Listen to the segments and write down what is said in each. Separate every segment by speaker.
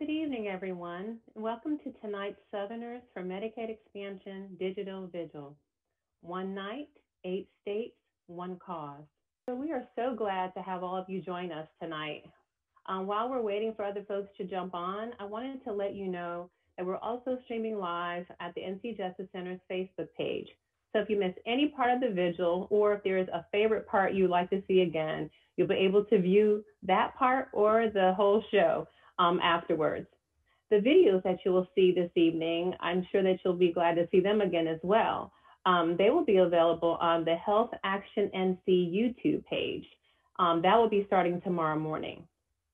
Speaker 1: Good evening, everyone, and welcome to tonight's Southerners for Medicaid Expansion Digital Vigil. One night, 8 states, one cause. So we are so glad to have all of you join us tonight. While we're waiting for other folks to jump on, I wanted to let you know that we're also streaming live at the NC Justice Center's Facebook page. So if you missed any part of the vigil, or if there is a favorite part you'd like to see again, you'll be able to view that part or the whole show afterwards. The videos that you will see this evening, I'm sure that you'll be glad to see them again as well. They will be available on the Health Action NC YouTube page. That will be starting tomorrow morning.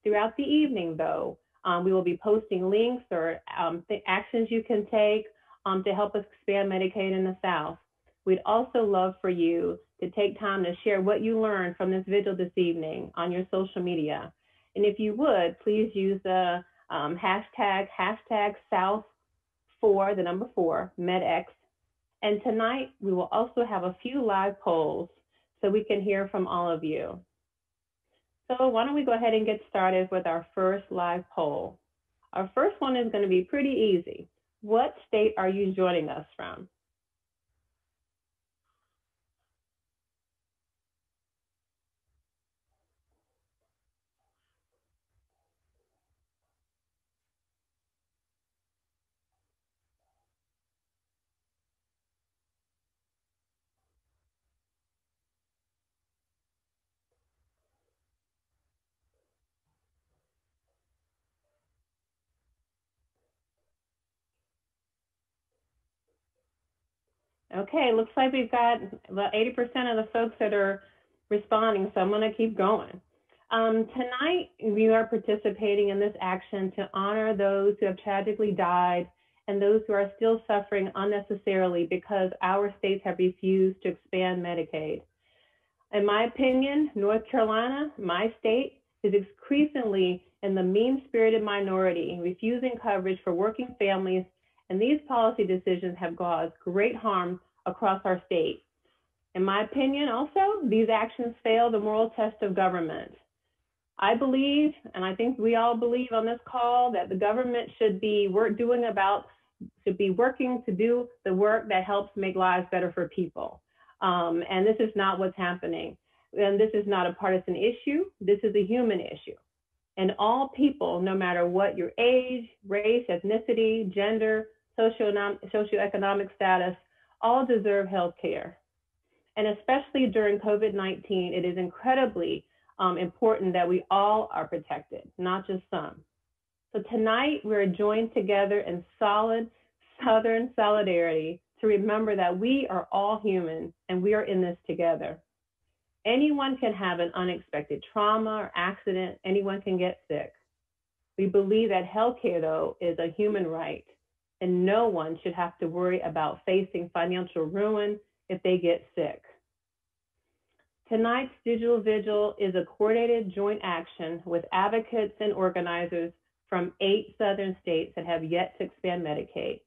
Speaker 1: Throughout the evening, though, we will be posting links or actions you can take to help us expand Medicaid in the South. We'd also love for you to take time to share what you learned from this vigil this evening on your social media. And if you would, please use the hashtag South4, the number 4, MedX. And tonight, we will also have a few live polls so we can hear from all of you. So why don't we go ahead and get started with our first live poll. Our first one is going to be pretty easy. What state are you joining us from? Okay, looks like we've got about 80% of the folks that are responding, so I'm going to keep going. Tonight, we are participating in this action to honor those who have tragically died and those who are still suffering unnecessarily because our states have refused to expand Medicaid. In my opinion, North Carolina, my state, is increasingly in the mean-spirited minority, refusing coverage for working families, and these policy decisions have caused great harm across our state. In my opinion, also, these actions fail the moral test of government. I believe, and I think we all believe on this call, that the government should be working to do the work that helps make lives better for people. And this is not what's happening. And this is not a partisan issue. This is a human issue. And all people, no matter what your age, race, ethnicity, gender, socioeconomic status, all deserve health care. And especially during COVID-19, it is incredibly important that we all are protected, not just some. So tonight, we're joined together in solid Southern solidarity to remember that we are all human and we are in this together. Anyone can have an unexpected trauma or accident. Anyone can get sick. We believe that healthcare, though, is a human right, and no one should have to worry about facing financial ruin if they get sick. Tonight's digital vigil is a coordinated joint action with advocates and organizers from 8 Southern states that have yet to expand Medicaid.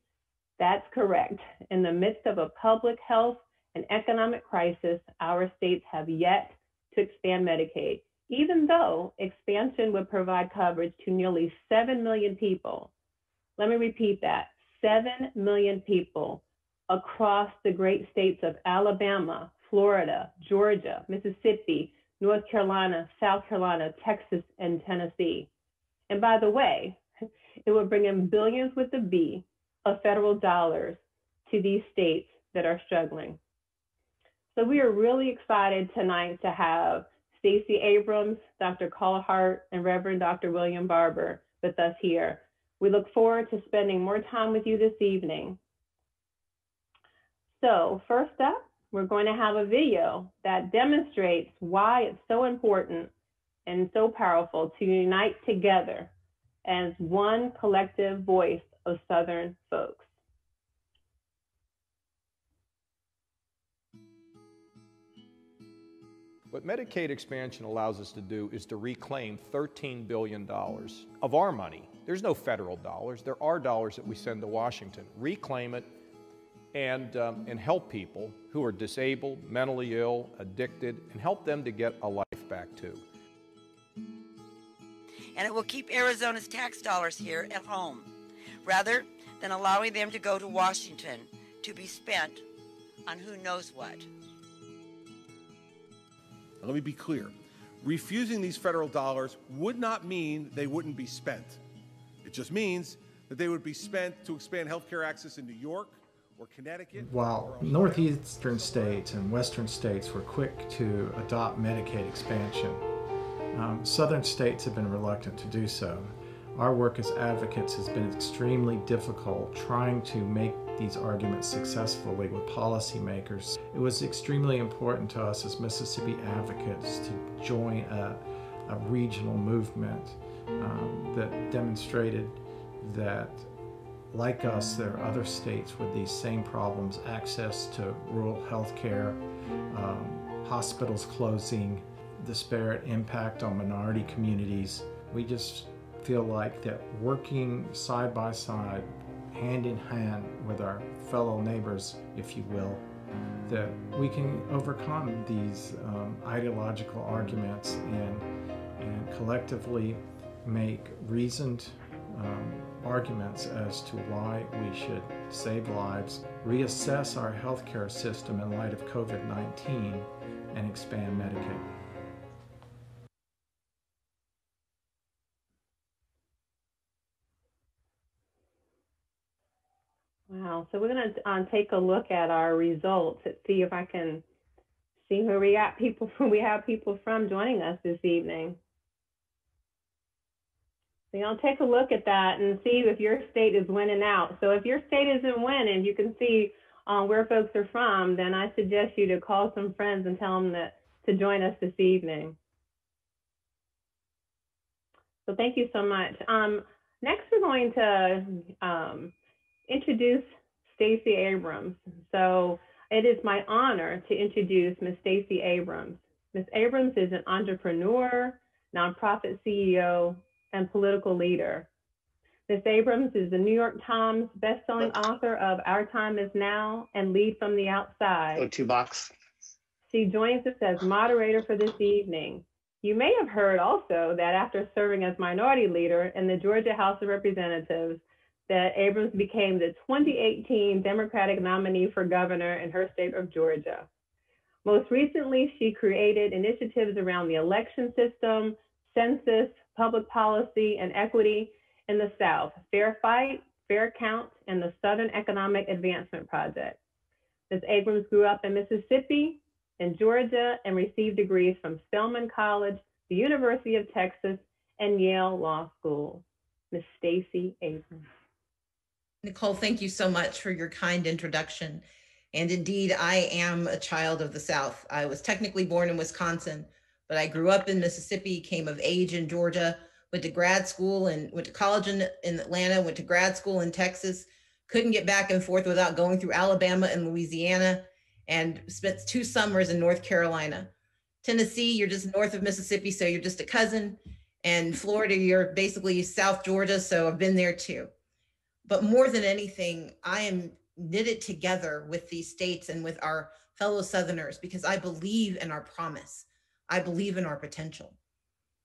Speaker 1: That's correct. In the midst of a public health and economic crisis, our states have yet to expand Medicaid, even though expansion would provide coverage to nearly 7 million people. Let me repeat that, 7 million people across the great states of Alabama, Florida, Georgia, Mississippi, North Carolina, South Carolina, Texas, and Tennessee. And by the way, it would bring in billions with a B of federal dollars to these states that are struggling. So we are really excited tonight to have Stacey Abrams, Dr. Carla Hart, and Reverend Dr. William Barber with us here. We look forward to spending more time with you this evening. So first up, we're going to have a video that demonstrates why it's so important and so powerful to unite together as one collective voice of Southern folks.
Speaker 2: What Medicaid expansion allows us to do is to reclaim $13 billion of our money. There's no federal dollars. There are dollars that we send to Washington. Reclaim it and help people who are disabled, mentally ill, addicted, and help them to get a life back too.
Speaker 3: and it will keep Arizona's tax dollars here at home, rather than allowing them to go to Washington to be spent on who knows what.
Speaker 4: Let me be clear. Refusing these federal dollars would not mean they wouldn't be spent. It just means that they would be spent to expand healthcare access in New York or Connecticut.
Speaker 5: While northeastern states and western states were quick to adopt Medicaid expansion, southern states have been reluctant to do so. Our work as advocates has been extremely difficult trying to make these arguments successfully with policymakers. It was extremely important to us as Mississippi advocates to join a regional movement that demonstrated that, like us, there are other states with these same problems: access to rural health care, hospitals closing, disparate impact on minority communities. We just feel like that working side by side, hand in hand with our fellow neighbors, if you will, that we can overcome these ideological arguments and collectively make reasoned arguments as to why we should save lives, reassess our healthcare system in light of COVID-19, and expand Medicaid.
Speaker 1: Wow. So we're going to take a look at our results and see if I can see where we have people from joining us this evening. So you'll take a look at that and see if your state is winning out. So if your state isn't winning, you can see where folks are from, then I suggest you to call some friends and tell them to join us this evening. So thank you so much. Next, we're going to introduce Stacey Abrams. So it is my honor to introduce Ms. Stacey Abrams. Ms. Abrams is an entrepreneur, nonprofit CEO, and political leader. Ms. Abrams is the New York Times bestselling author of Our Time Is Now and Lead from the Outside.
Speaker 6: O2 box.
Speaker 1: She joins us as moderator for this evening. You may have heard also that after serving as minority leader in the Georgia House of Representatives, that Abrams became the 2018 Democratic nominee for governor in her state of Georgia. Most recently, she created initiatives around the election system, census, public policy, and equity in the South, Fair Fight, Fair Count, and the Southern Economic Advancement Project. Ms. Abrams grew up in Mississippi and Georgia and received degrees from Spelman College, the University of Texas, and Yale Law School. Ms. Stacey Abrams.
Speaker 7: Nicole, thank you so much for your kind introduction. And indeed, I am a child of the South. I was technically born in Wisconsin, but I grew up in Mississippi, came of age in Georgia, went to grad school and went to college in Atlanta, went to grad school in Texas, couldn't get back and forth without going through Alabama and Louisiana, and spent 2 summers in North Carolina. Tennessee, you're just north of Mississippi, so you're just a cousin. And Florida, you're basically South Georgia, so I've been there too. But more than anything, I am knitted together with these states and with our fellow Southerners because I believe in our promise. I believe in our potential.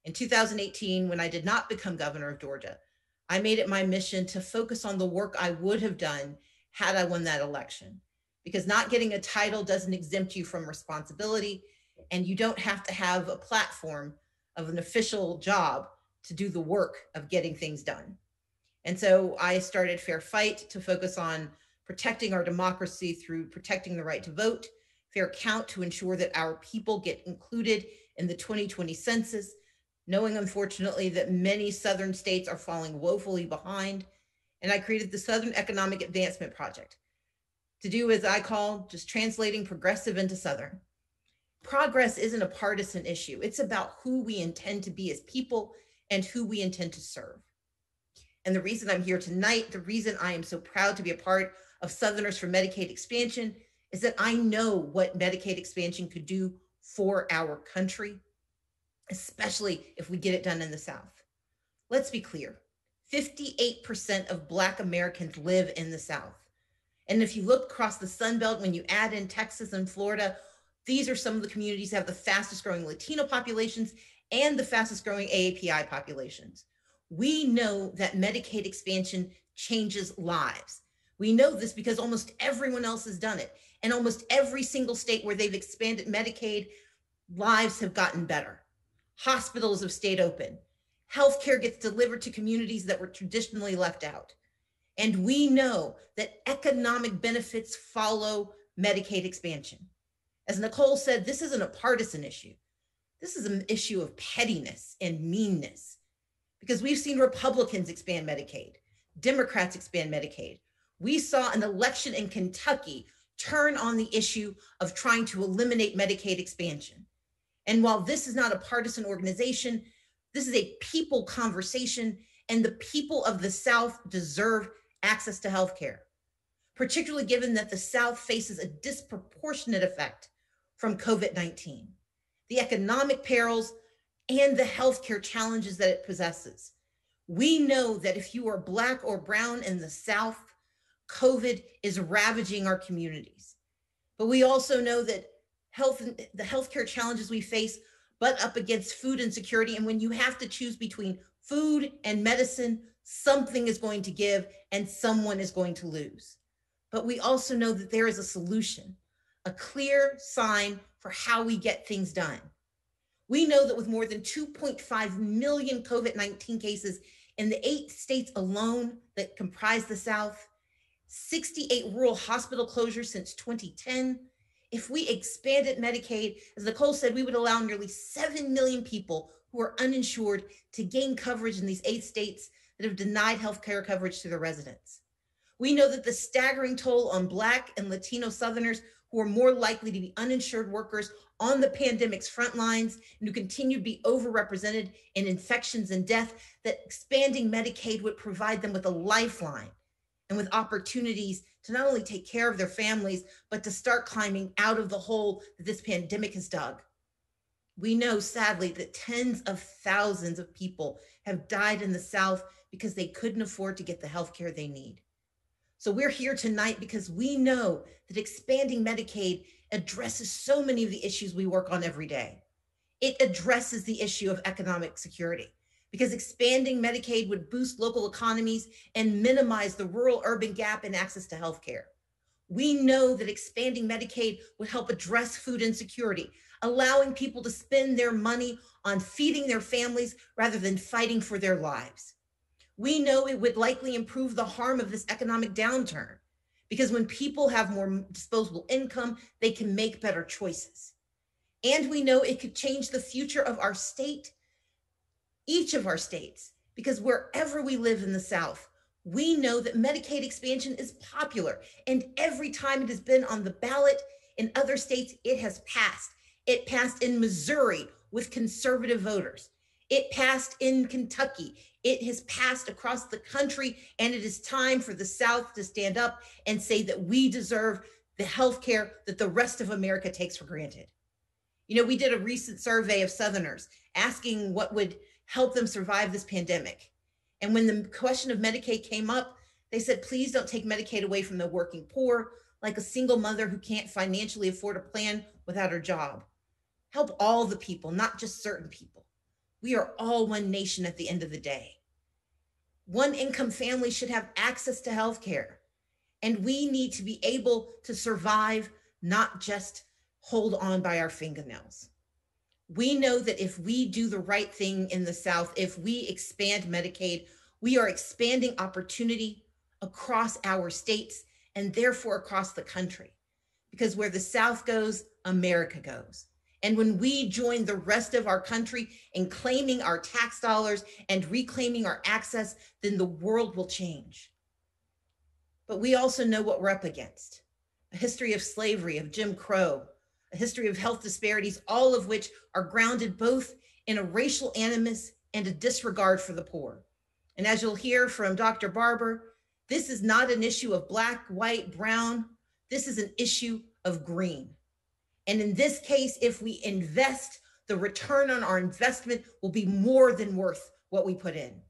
Speaker 7: In 2018, when I did not become governor of Georgia, I made it my mission to focus on the work I would have done had I won that election. Because not getting a title doesn't exempt you from responsibility, and you don't have to have a platform of an official job to do the work of getting things done. And so I started Fair Fight to focus on protecting our democracy through protecting the right to vote, Fair Count to ensure that our people get included in the 2020 census, knowing unfortunately that many Southern states are falling woefully behind. And I created the Southern Economic Advancement Project to do, as I call, just translating progressive into Southern. Progress isn't a partisan issue. It's about who we intend to be as people and who we intend to serve. And the reason I'm here tonight, the reason I am so proud to be a part of Southerners for Medicaid expansion is that I know what Medicaid expansion could do for our country, especially if we get it done in the South. Let's be clear, 58% of Black Americans live in the South. And if you look across the Sun Belt, when you add in Texas and Florida, these are some of the communities that have the fastest growing Latino populations and the fastest growing AAPI populations. We know that Medicaid expansion changes lives. We know this because almost everyone else has done it. And almost every single state where they've expanded Medicaid, lives have gotten better. Hospitals have stayed open. Healthcare gets delivered to communities that were traditionally left out. And we know that economic benefits follow Medicaid expansion. As Nicole said, this isn't a partisan issue. This is an issue of pettiness and meanness, because we've seen Republicans expand Medicaid, Democrats expand Medicaid. We saw an election in Kentucky turn on the issue of trying to eliminate Medicaid expansion. And while this is not a partisan organization, this is a people conversation, and the people of the South deserve access to health care, particularly given that the South faces a disproportionate effect from COVID-19, the economic perils, and the healthcare challenges that it possesses. We know that if you are Black or brown in the South, COVID is ravaging our communities. But we also know that the healthcare challenges we face butt up against food insecurity. And when you have to choose between food and medicine, something is going to give and someone is going to lose. But we also know that there is a solution, a clear sign for how we get things done. We know that with more than 2.5 million COVID-19 cases in the 8 states alone that comprise the South, 68 rural hospital closures since 2010. If we expanded Medicaid, as Nicole said, we would allow nearly 7 million people who are uninsured to gain coverage in these 8 states that have denied healthcare coverage to their residents. We know that the staggering toll on Black and Latino Southerners, who are more likely to be uninsured workers on the pandemic's front lines and who continue to be overrepresented in infections and death, that expanding Medicaid would provide them with a lifeline and with opportunities to not only take care of their families, but to start climbing out of the hole that this pandemic has dug. We know, sadly, that tens of thousands of people have died in the South because they couldn't afford to get the health care they need. So we're here tonight because we know that expanding Medicaid addresses so many of the issues we work on every day. It addresses the issue of economic security, because expanding Medicaid would boost local economies and minimize the rural-urban gap in access to healthcare. We know that expanding Medicaid would help address food insecurity, allowing people to spend their money on feeding their families rather than fighting for their lives. We know it would likely improve the harm of this economic downturn, because when people have more disposable income, they can make better choices. And we know it could change the future of our state, each of our states, because wherever we live in the South, we know that Medicaid expansion is popular. And every time it has been on the ballot in other states, it has passed. It passed in Missouri with conservative voters. It passed in Kentucky. It has passed across the country, and it is time for the South to stand up and say that we deserve the health care that the rest of America takes for granted. You know, we did a recent survey of Southerners asking what would help them survive this pandemic. And when the question of Medicaid came up, they said, please don't take Medicaid away from the working poor, like a single mother who can't financially afford a plan without her job. Help all the people, not just certain people. We are all one nation at the end of the day. One income family should have access to health care. And we need to be able to survive, not just hold on by our fingernails. We know that if we do the right thing in the South, if we expand Medicaid, we are expanding opportunity across our states and therefore across the country. Because where the South goes, America goes. And when we join the rest of our country in claiming our tax dollars and reclaiming our access, then the world will change. But we also know what we're up against: a history of slavery, of Jim Crow, a history of health disparities, all of which are grounded both in a racial animus and a disregard for the poor. And as you'll hear from Dr. Barber, this is not an issue of black, white, brown. This is an issue of green. And in this case, if we invest, the return on our investment will be more than worth what we put in.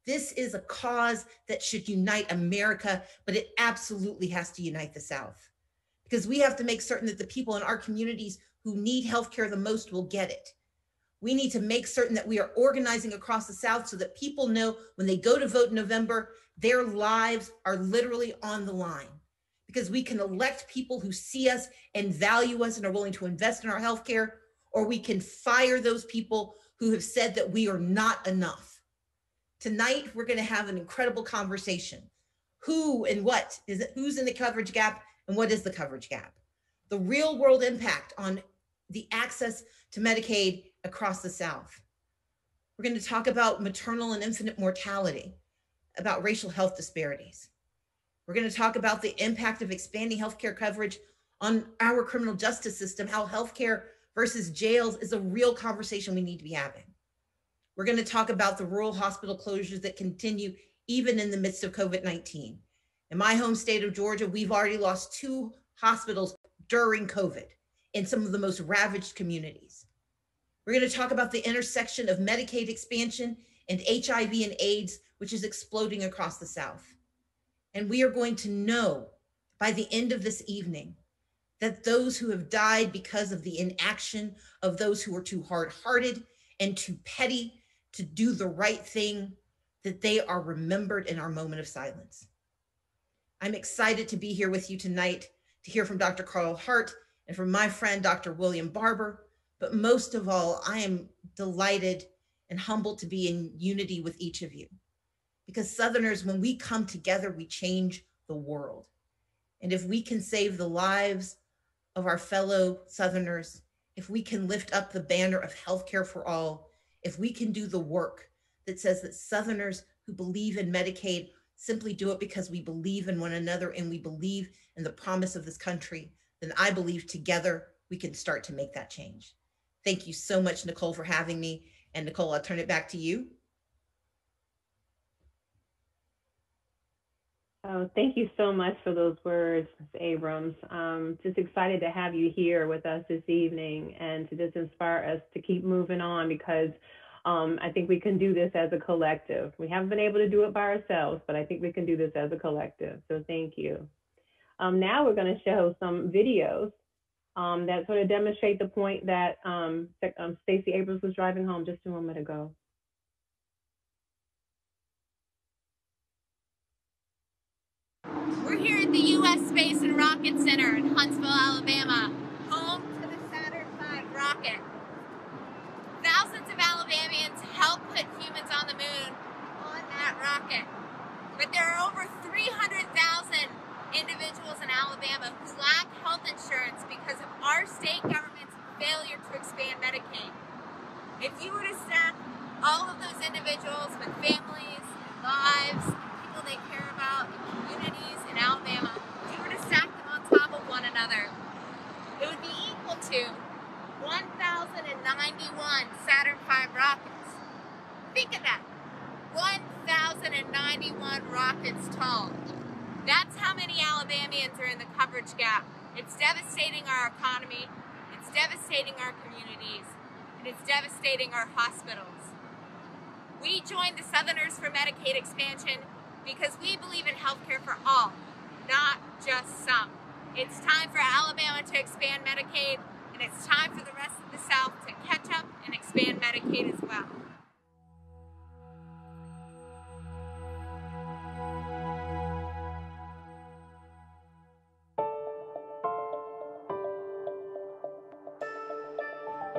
Speaker 7: This is a cause that should unite America, but it absolutely has to unite the South, because we have to make certain that the people in our communities who need healthcare the most will get it. We need to make certain that we are organizing across the South so that people know when they go to vote in November, their lives are literally on the line, because we can elect people who see us and value us and are willing to invest in our healthcare, or we can fire those people who have said that we are not enough. Tonight, we're going to have an incredible conversation. Who and what is it? Who's in the coverage gap and what is the coverage gap? The real world impact on the access to Medicaid across the South. We're going to talk about maternal and infant mortality, about racial health disparities. We're going to talk about the impact of expanding healthcare coverage on our criminal justice system, how healthcare versus jails is a real conversation we need to be having. We're going to talk about the rural hospital closures that continue even in the midst of COVID-19. In my home state of Georgia, we've already lost 2 hospitals during COVID in some of the most ravaged communities. We're going to talk about the intersection of Medicaid expansion and HIV and AIDS, which is exploding across the South. And we are going to know by the end of this evening that those who have died because of the inaction of those who are too hard-hearted and too petty to do the right thing, that they are remembered in our moment of silence. I'm excited to be here with you tonight to hear from Dr. Carl Hart and from my friend, Dr. William Barber. But most of all, I am delighted and humbled to be in unity with each of you. Because Southerners, when we come together, we change the world. And if we can save the lives of our fellow Southerners, if we can lift up the banner of healthcare for all, if we can do the work that says that Southerners who believe in Medicaid simply do it because we believe in one another and we believe in the promise of this country, then I believe together we can start to make that change. Thank you so much, Nicole, for having me. And Nicole, I'll turn it back to you.
Speaker 1: Oh, thank you so much for those words, Ms. Abrams. Just excited to have you here with us this evening and to just inspire us to keep moving on, because I think we can do this as a collective. We haven't been able to do it by ourselves, but I think we can do this as a collective. So thank you. Now we're going to show some videos that sort of demonstrate the point that Stacey Abrams was driving home just a moment ago.
Speaker 6: We're here at the U.S. Space and Rocket Center in Huntsville, Alabama, home to the Saturn V rocket. Thousands of Alabamians helped put humans on the moon on that rocket. But there are over 300,000 individuals in Alabama who lack health insurance because of our state government's failure to expand Medicaid. If you were to stack all of those individuals with families, lives, people they care about, and communities in Alabama, if you were to stack them on top of one another, it would be equal to 1,091 Saturn V rockets. Think of that. 1,091 rockets tall. That's how many Alabamians are in the coverage gap. It's devastating our economy, it's devastating our communities, and it's devastating our hospitals. We joined the Southerners for Medicaid expansion because we believe in healthcare for all, not just some. It's time for Alabama to expand Medicaid, and it's time for the rest of the South to catch up and expand Medicaid as well.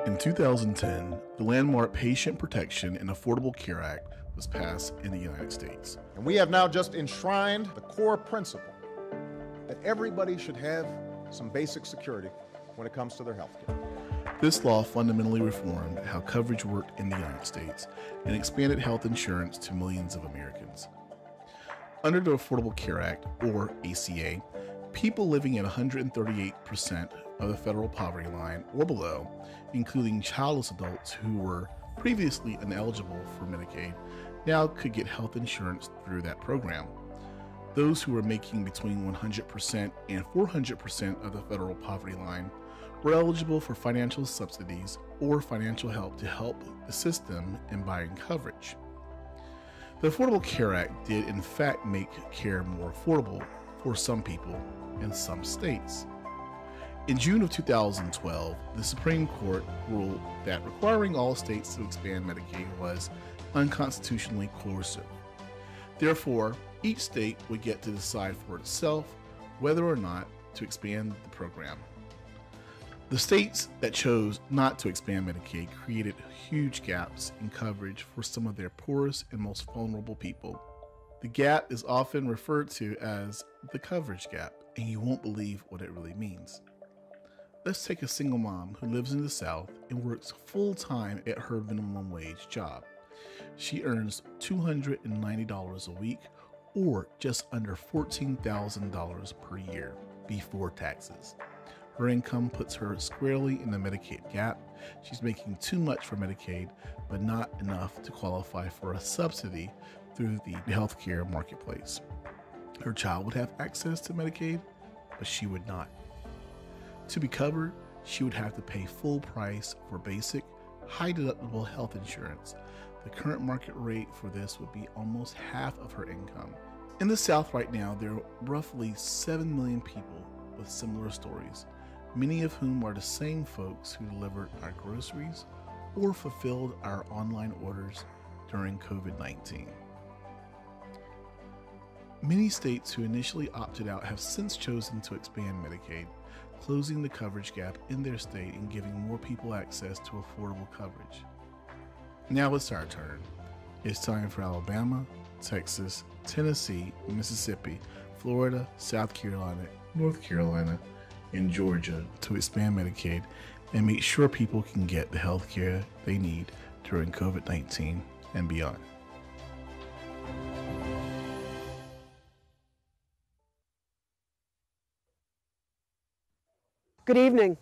Speaker 8: In 2010, the landmark Patient Protection and Affordable Care Act was passed in the United States.
Speaker 9: And we have now just enshrined the core principle that everybody should have some basic security when it comes to their health care.
Speaker 8: This law fundamentally reformed how coverage worked in the United States and expanded health insurance to millions of Americans. Under the Affordable Care Act, or ACA, people living at 138% of the federal poverty line or below, including childless adults who were previously ineligible for Medicaid, now could get health insurance through that program. Those who were making between 100% and 400% of the federal poverty line were eligible for financial subsidies or financial help to help assist them in buying coverage. The Affordable Care Act did in fact make care more affordable for some people in some states. In June of 2012, the Supreme Court ruled that requiring all states to expand Medicaid was unconstitutionally coercive. Therefore, each state would get to decide for itself whether or not to expand the program. The states that chose not to expand Medicaid created huge gaps in coverage for some of their poorest and most vulnerable people. The gap is often referred to as the coverage gap, and you won't believe what it really means. Let's take a single mom who lives in the South and works full-time at her minimum wage job. She earns $290 a week, or just under $14,000 per year before taxes. Her income puts her squarely in the Medicaid gap. She's making too much for Medicaid, but not enough to qualify for a subsidy through the healthcare marketplace. Her child would have access to Medicaid, but she would not. To be covered, she would have to pay full price for basic, high-deductible health insurance. The current market rate for this would be almost half of her income. In the South right now, there are roughly 7 million people with similar stories, many of whom are the same folks who delivered our groceries or fulfilled our online orders during COVID-19. Many states who initially opted out have since chosen to expand Medicaid, closing the coverage gap in their state and giving more people access to affordable coverage. Now it's our turn. It's time for Alabama, Texas, Tennessee, Mississippi, Florida, South Carolina, North Carolina, and Georgia to expand Medicaid and make sure people can get the health care they need during COVID-19 and beyond.
Speaker 10: Good evening.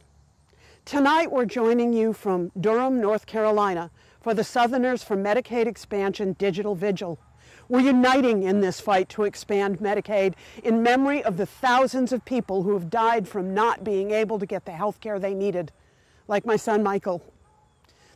Speaker 10: Tonight we're joining you from Durham, North Carolina for the Southerners for Medicaid Expansion Digital Vigil. We're uniting in this fight to expand Medicaid in memory of the thousands of people who have died from not being able to get the health care they needed, like my son Michael.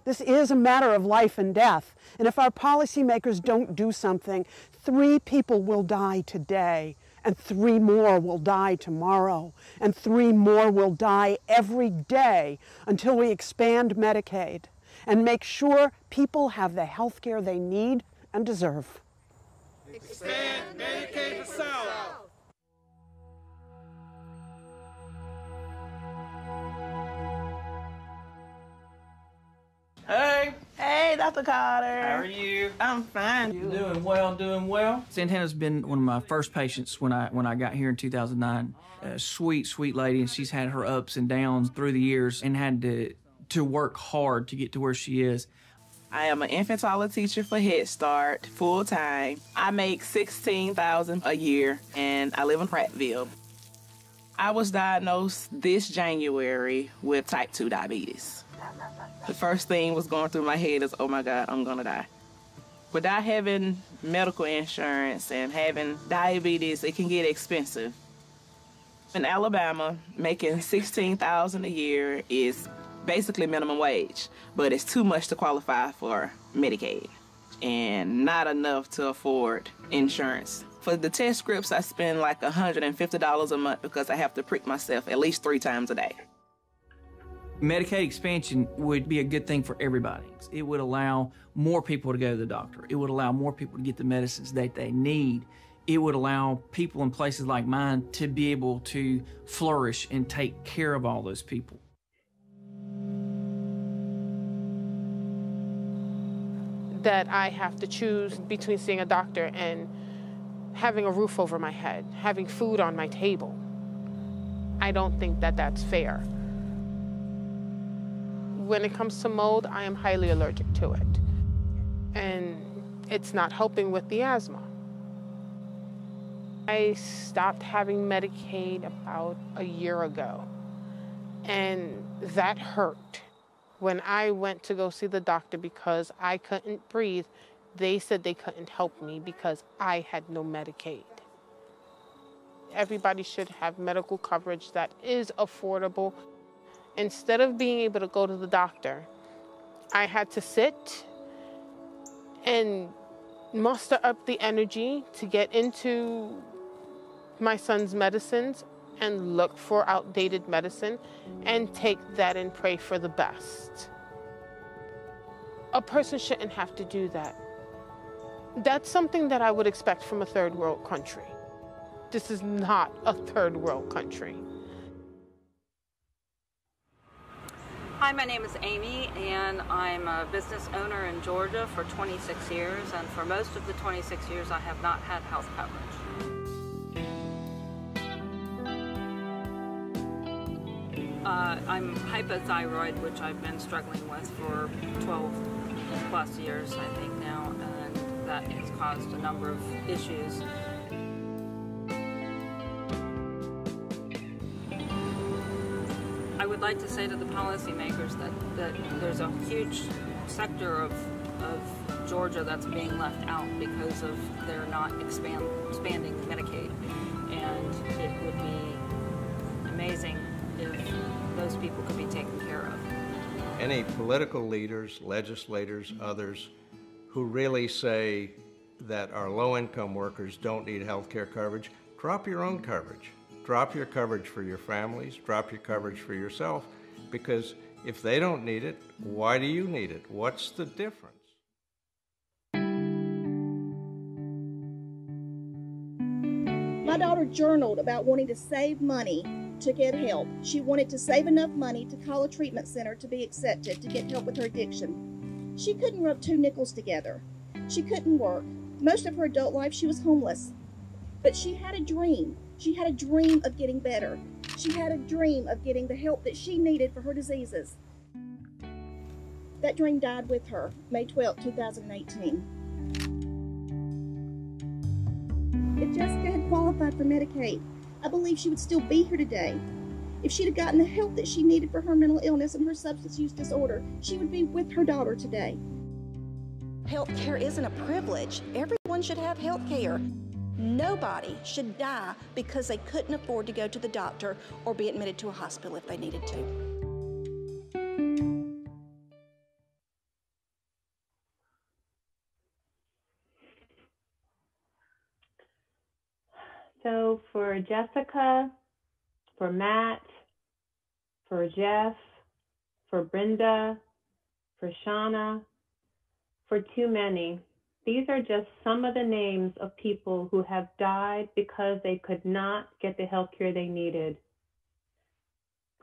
Speaker 10: This is a matter of life and death, and if our policymakers don't do something, 3 people will die today, and 3 more will die tomorrow, and 3 more will die every day until we expand Medicaid and make sure people have the health care they need and deserve.
Speaker 11: Expand Medicaid for South.
Speaker 12: Hey.
Speaker 13: Hey, Dr. Carter.
Speaker 12: How are you?
Speaker 13: I'm fine.
Speaker 12: Doing well. Santana's been one of my first patients when I got here in 2009. A sweet lady, and she's had her ups and downs through the years and had to work hard to get to where she is.
Speaker 13: I am an infant toddler teacher for Head Start, full-time. I make $16,000 a year, and I live in Prattville. I was diagnosed this January with type 2 diabetes. The first thing was going through my head is, oh my God, I'm gonna die. Without having medical insurance and having diabetes, it can get expensive. In Alabama, making $16,000 a year is basically minimum wage, but it's too much to qualify for Medicaid and not enough to afford insurance. For the test scripts, I spend like $150 a month because I have to prick myself at least 3 times a day.
Speaker 12: Medicaid expansion would be a good thing for everybody. It would allow more people to go to the doctor. It would allow more people to get the medicines that they need. It would allow people in places like mine to be able to flourish and take care of all those people.
Speaker 14: That I have to choose between seeing a doctor and having a roof over my head, having food on my table. I don't think that that's fair. When it comes to mold, I am highly allergic to it. And it's not helping with the asthma. I stopped having Medicaid about a year ago, and that hurt. When I went to go see the doctor because I couldn't breathe, they said they couldn't help me because I had no Medicaid. Everybody should have medical coverage that is affordable. Instead of being able to go to the doctor, I had to sit and muster up the energy to get into my son's medicines and look for outdated medicine and take that and pray for the best. A person shouldn't have to do that. That's something that I would expect from a third world country. This is not a third world country.
Speaker 15: Hi, my name is Amy, and I'm a business owner in Georgia for 26 years, and for most of the 26 years I have not had health coverage. I'm hypothyroid, which I've been struggling with for 12 plus years, I think now, and that has caused a number of issues. I would like to say to the policymakers that there's a huge sector of Georgia that's being left out because of they're not expanding Medicaid, and it would be amazing if those people could be taken care of.
Speaker 16: Any political leaders, legislators, others who really say that our low-income workers don't need health care coverage, drop your own coverage. Drop your coverage for your families, drop your coverage for yourself, because if they don't need it, why do you need it? What's the difference?
Speaker 17: My daughter journaled about wanting to save money to get help. She wanted to save enough money to call a treatment center to be accepted to get help with her addiction. She couldn't rub two nickels together. She couldn't work. Most of her adult life she was homeless. But she had a dream. She had a dream of getting better. She had a dream of getting the help that she needed for her diseases. That dream died with her, May 12, 2018. If Jessica had qualified for Medicaid, I believe she would still be here today. If she'd have gotten the help that she needed for her mental illness and her substance use disorder, she would be with her daughter today.
Speaker 18: Health care isn't a privilege. Everyone should have health care. Nobody should die because they couldn't afford to go to the doctor or be admitted to a hospital if they needed to.
Speaker 1: So for Jessica, for Matt, for Jeff, for Brenda, for Shauna, for too many, these are just some of the names of people who have died because they could not get the health care they needed.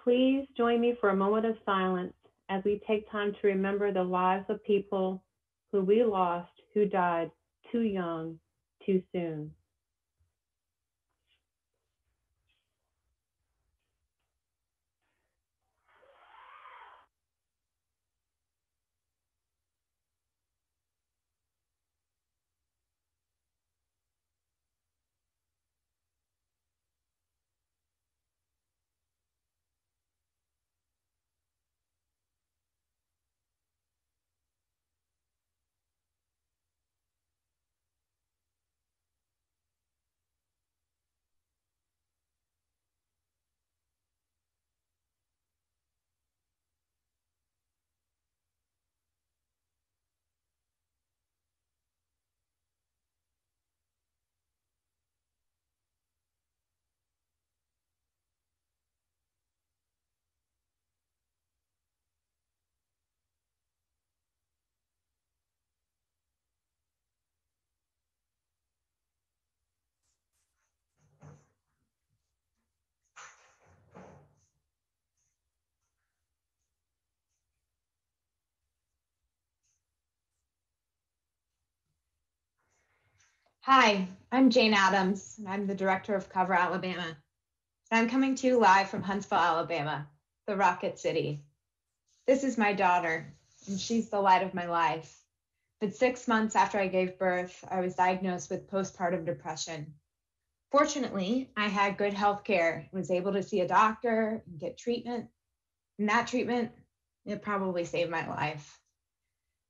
Speaker 1: Please join me for a moment of silence as we take time to remember the lives of people who we lost, who died too young, too soon.
Speaker 19: Hi, I'm Jane Adams, and I'm the director of Cover Alabama. And I'm coming to you live from Huntsville, Alabama, the Rocket City. This is my daughter, and she's the light of my life. But 6 months after I gave birth, I was diagnosed with postpartum depression. Fortunately, I had good health care, was able to see a doctor and get treatment. And that treatment, it probably saved my life.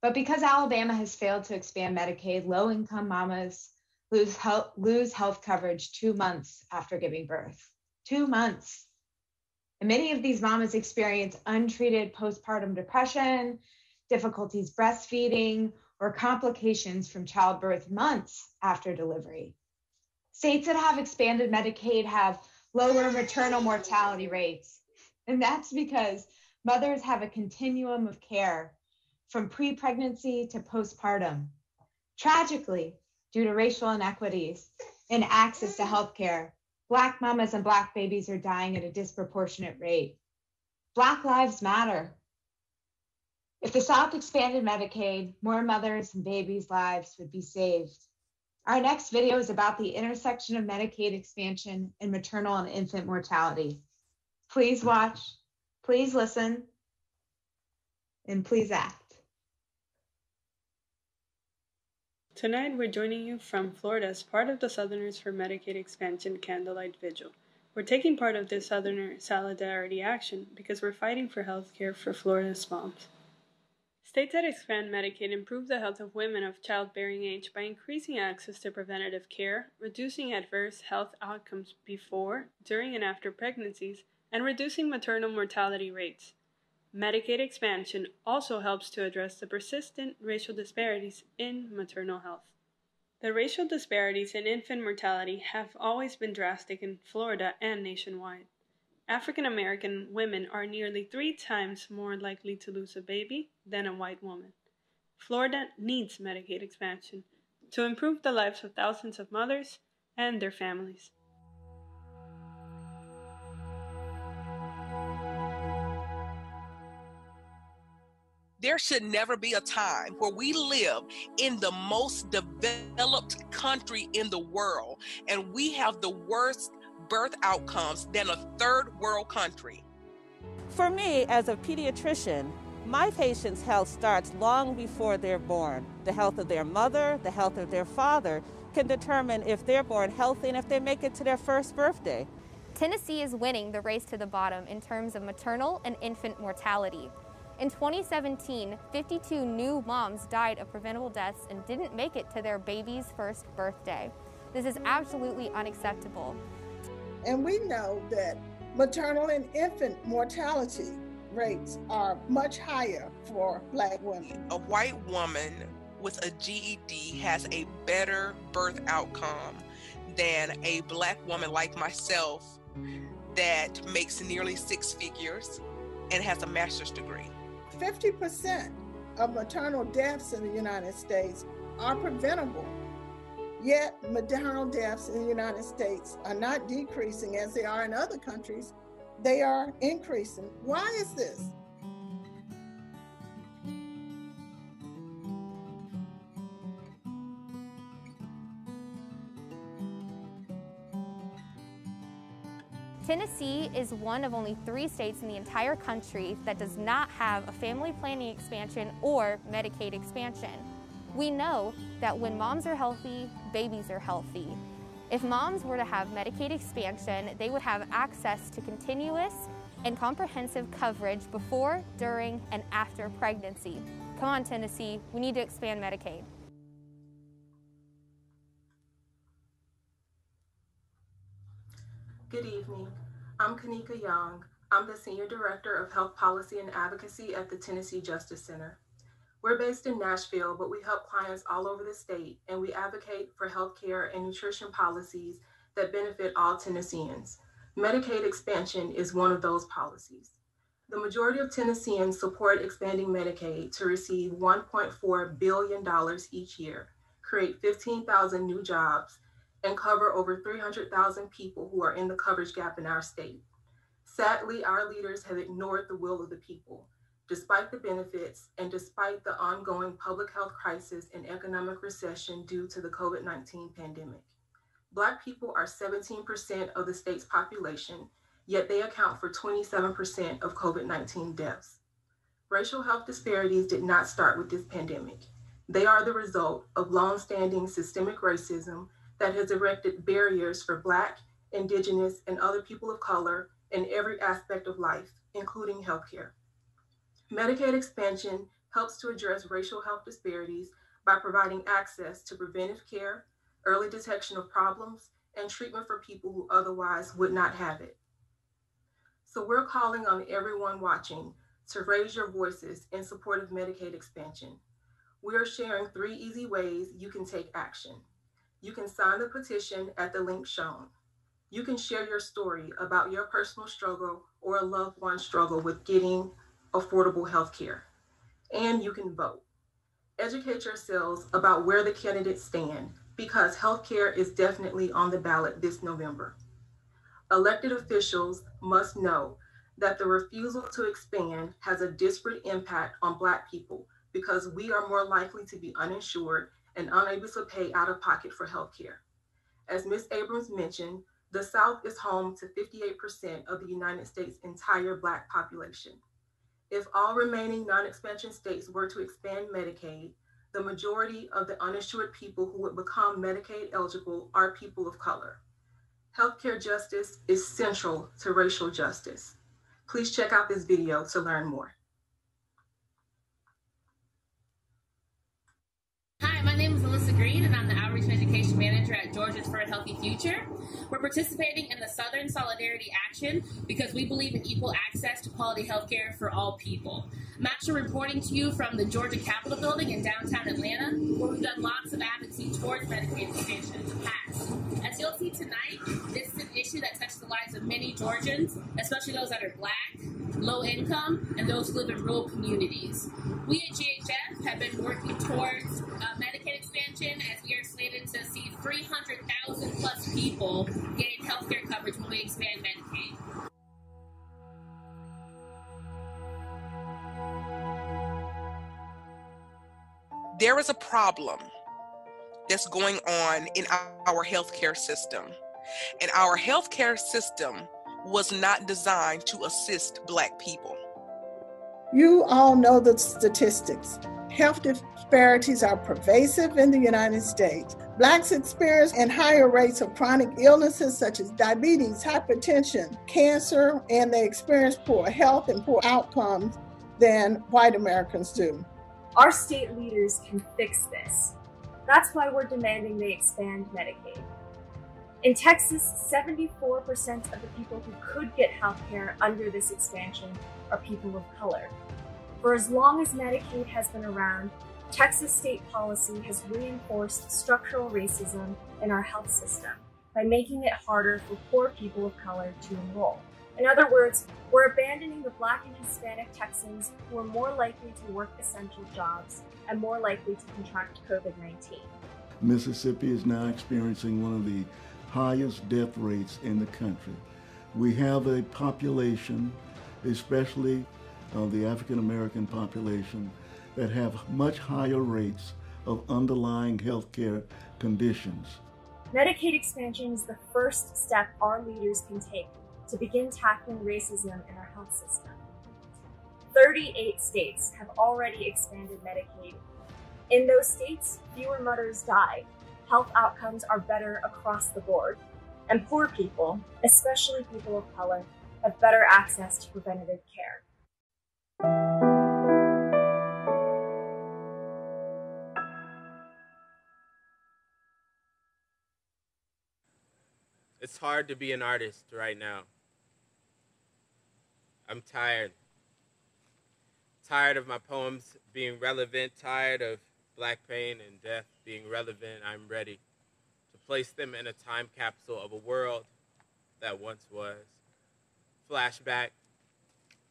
Speaker 19: But because Alabama has failed to expand Medicaid, low-income mamas lose health coverage 2 months after giving birth. 2 months. And many of these mamas experience untreated postpartum depression, difficulties breastfeeding, or complications from childbirth months after delivery. States that have expanded Medicaid have lower maternal mortality rates. And that's because mothers have a continuum of care from pre-pregnancy to postpartum. Tragically, due to racial inequities in access to healthcare, Black mamas and Black babies are dying at a disproportionate rate. Black lives matter. If the South expanded Medicaid, more mothers and babies' lives would be saved. Our next video is about the intersection of Medicaid expansion and maternal and infant mortality. Please watch, please listen, and please act.
Speaker 20: Tonight, we're joining you from Florida as part of the Southerners for Medicaid Expansion Candlelight Vigil. We're taking part of this Southerner Solidarity Action because we're fighting for health care for Florida's moms. States that expand Medicaid improve the health of women of childbearing age by increasing access to preventative care, reducing adverse health outcomes before, during, and after pregnancies, and reducing maternal mortality rates. Medicaid expansion also helps to address the persistent racial disparities in maternal health. The racial disparities in infant mortality have always been drastic in Florida and nationwide. African American women are nearly 3 times more likely to lose a baby than a white woman. Florida needs Medicaid expansion to improve the lives of thousands of mothers and their families.
Speaker 21: There should never be a time where we live in the most developed country in the world and we have the worst birth outcomes than a third world country.
Speaker 22: For me, as a pediatrician, my patients' health starts long before they're born. The health of their mother, the health of their father can determine if they're born healthy and if they make it to their first birthday.
Speaker 23: Tennessee is winning the race to the bottom in terms of maternal and infant mortality. In 2017, 52 new moms died of preventable deaths and didn't make it to their baby's first birthday. This is absolutely unacceptable.
Speaker 24: And we know that maternal and infant mortality rates are much higher for Black women.
Speaker 21: A white woman with a GED has a better birth outcome than a Black woman like myself that makes nearly 6 figures and has a master's degree.
Speaker 24: 50% of maternal deaths in the United States are preventable. Yet maternal deaths in the United States are not decreasing as they are in other countries. They are increasing. Why is this?
Speaker 23: Tennessee is one of only 3 states in the entire country that does not have a family planning expansion or Medicaid expansion. We know that when moms are healthy, babies are healthy. If moms were to have Medicaid expansion, they would have access to continuous and comprehensive coverage before, during, and after pregnancy. Come on, Tennessee, we need to expand Medicaid.
Speaker 25: Good evening. I'm Kanika Young. I'm the Senior Director of Health Policy and Advocacy at the Tennessee Justice Center. We're based in Nashville, but we help clients all over the state, and we advocate for healthcare and nutrition policies that benefit all Tennesseans. Medicaid expansion is one of those policies. The majority of Tennesseans support expanding Medicaid to receive $1.4 billion each year, create 15,000 new jobs, and cover over 300,000 people who are in the coverage gap in our state. Sadly, our leaders have ignored the will of the people. Despite the benefits and despite the ongoing public health crisis and economic recession due to the COVID-19 pandemic. Black people are 17% of the state's population, yet they account for 27% of COVID-19 deaths. Racial health disparities did not start with this pandemic. They are the result of long-standing systemic racism that has erected barriers for Black, Indigenous, and other people of color in every aspect of life, including healthcare. Medicaid expansion helps to address racial health disparities by providing access to preventive care, early detection of problems, and treatment for people who otherwise would not have it. So we're calling on everyone watching to raise your voices in support of Medicaid expansion. We are sharing 3 easy ways you can take action. You can sign the petition at the link shown. You can share your story about your personal struggle or a loved one's struggle with getting affordable health care. And you can vote. Educate yourselves about where the candidates stand because healthcare is definitely on the ballot this November. Elected officials must know that the refusal to expand has a disparate impact on Black people because we are more likely to be uninsured and unable to pay out of pocket for healthcare. As Ms. Abrams mentioned, the South is home to 58% of the United States' entire Black population. If all remaining non-expansion states were to expand Medicaid, the majority of the uninsured people who would become Medicaid eligible are people of color. Healthcare justice is central to racial justice. Please check out this video to learn more.
Speaker 2: Hi, my name is Alyssa Green, and I'm the Outreach and Education Manager at Georgians for a Healthy Future. We're participating in the Southern Solidarity Action because we believe in equal access to quality health care for all people. I'm actually reporting to you from the Georgia Capitol Building in downtown Atlanta, where we've done lots of advocacy towards Medicaid expansion in the past. As you'll see tonight, this is an issue that touches the lives of many Georgians, especially those that are Black, low income, and those who live in rural communities. We at GHF have been working towards Medicaid expansion as we are slated to see 300,000 plus people gain health care coverage when we expand Medicaid.
Speaker 21: There is a problem that's going on in our healthcare system. And our healthcare system was not designed to assist Black people.
Speaker 24: You all know the statistics. Health disparities are pervasive in the United States. Blacks experience and higher rates of chronic illnesses such as diabetes, hypertension, cancer, and they experience poor health and poor outcomes than white Americans do.
Speaker 3: Our state leaders can fix this. That's why we're demanding they expand Medicaid. In Texas, 74% of the people who could get health care under this expansion are people of color. For as long as Medicaid has been around, Texas state policy has reinforced structural racism in our health system by making it harder for poor people of color to enroll. In other words, we're abandoning the Black and Hispanic Texans who are more likely to work essential jobs and more likely to contract COVID-19.
Speaker 4: Mississippi is now experiencing one of the highest death rates in the country. We have a population, especially the African American population, that have much higher rates of underlying healthcare conditions.
Speaker 3: Medicaid expansion is the first step our leaders can take to begin tackling racism in our health system. 38 states have already expanded Medicaid. In those states, fewer mothers die, health outcomes are better across the board, and poor people, especially people of color, have better access to preventative care.
Speaker 5: It's hard to be an artist right now. I'm tired. Tired of my poems being relevant, tired of Black pain and death being relevant. I'm ready to place them in a time capsule of a world that once was. Flashback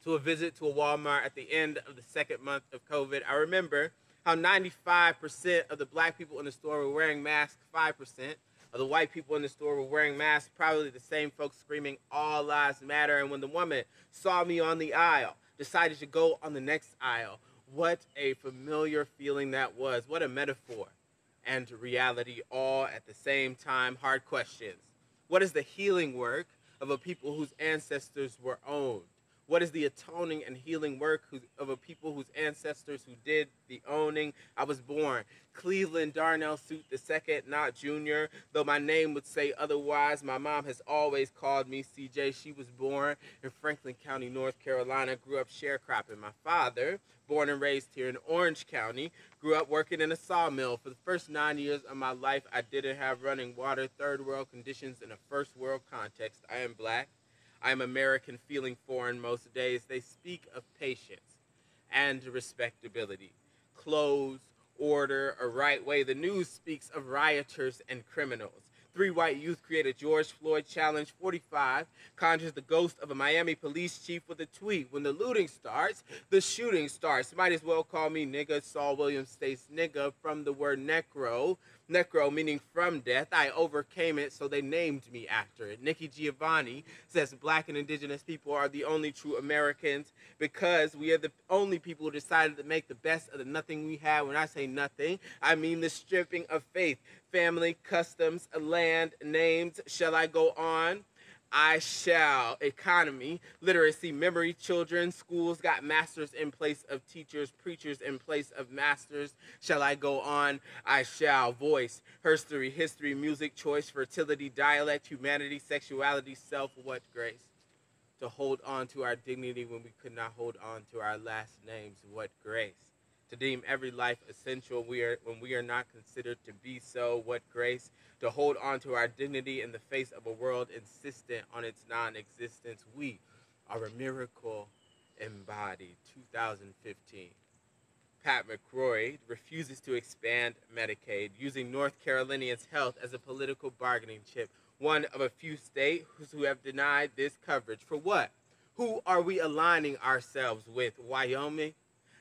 Speaker 5: to a visit to a Walmart at the end of the second month of COVID. I remember how 95% of the Black people in the store were wearing masks, 5% of the white people in the store were wearing masks, probably the same folks screaming, "All lives matter." And when the woman saw me on the aisle, decided to go on the next aisle, what a familiar feeling that was. What a metaphor and reality all at the same time. Hard questions. What is the healing work of a people whose ancestors were owned? What is the atoning and healing work of a people whose ancestors who did the owning? I was born Cleveland Darnell Suit II, not Junior. Though my name would say otherwise, my mom has always called me CJ. She was born in Franklin County, North Carolina, grew up sharecropping. My father, born and raised here in Orange County, grew up working in a sawmill. For the first 9 years of my life, I didn't have running water, third world conditions in a first world context. I am Black. I am American, feeling foreign most days. They speak of patience and respectability, clothes, order, a right way. The news speaks of rioters and criminals. 3 white youth create a George Floyd Challenge. 45 conjures the ghost of a Miami police chief with a tweet. When the looting starts, the shooting starts. Might as well call me nigga. Saul Williams states nigga from the word necro. Necro meaning from death. I overcame it, so they named me after it. Nikki Giovanni says black and indigenous people are the only true Americans because we are the only people who decided to make the best of the nothing we had. When I say nothing, I mean the stripping of faith, family, customs, land, names. Shall I go on? I shall. Economy, literacy, memory, children, schools got masters in place of teachers, preachers in place of masters. Shall I go on? I shall. Voice, history, music, choice, fertility, dialect, humanity, sexuality, self. What grace to hold on to our dignity when we could not hold on to our last names. What grace to deem every life essential when we are not considered to be so. What grace to hold on to our dignity in the face of a world insistent on its non-existence. We are a miracle embodied. 2015. Pat McCrory refuses to expand Medicaid, using North Carolinians' health as a political bargaining chip. One of a few states who have denied this coverage. For what? Who are we aligning ourselves with? Wyoming?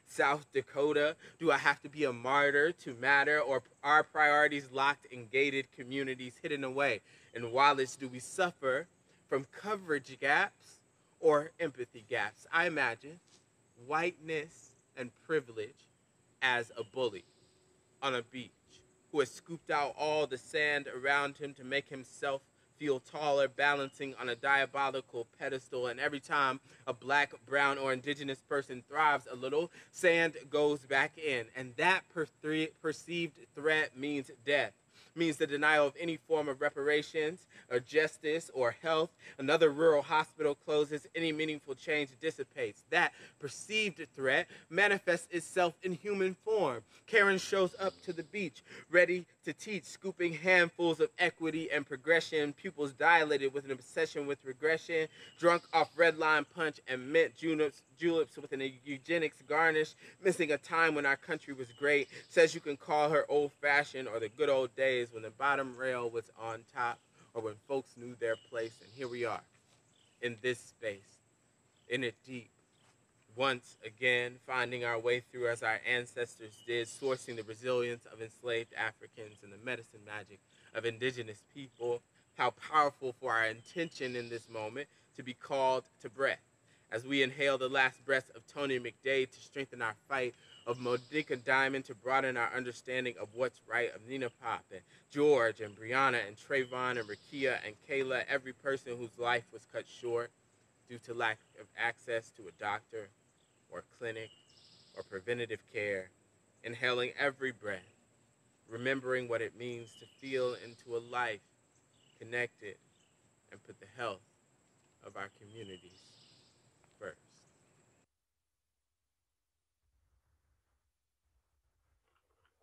Speaker 5: South Dakota? Do I have to be a martyr to matter, or are priorities locked in gated communities hidden away? In Wallace, do we suffer from coverage gaps or empathy gaps? I imagine whiteness and privilege as a bully on a beach who has scooped out all the sand around him to make himself feel taller, balancing on a diabolical pedestal. And every time a black, brown, or indigenous person thrives a little, sand goes back in. And that perceived threat means death, means the denial of any form of reparations or justice or health. Another rural hospital closes, any meaningful change dissipates. That perceived threat manifests itself in human form. Karen shows up to the beach, ready to teach, scooping handfuls of equity and progression, pupils dilated with an obsession with regression, drunk off red line punch and mint juleps with an eugenics garnish, missing a time when our country was great, says you can call her old-fashioned or the good old days when the bottom rail was on top or when folks knew their place. And here we are in this space, in it deep, once again finding our way through as our ancestors did, sourcing the resilience of enslaved Africans and the medicine magic of indigenous people. How powerful for our intention in this moment to be called to breath. As we inhale the last breaths of Tony McDade to strengthen our fight, of Modica Diamond to broaden our understanding of what's right, of Nina Pop and George and Brianna and Trayvon and Rakia and Kayla, every person whose life was cut short due to lack of access to a doctor or clinic or preventative care, inhaling every breath, remembering what it means to feel into a life connected and put the health of our communities first.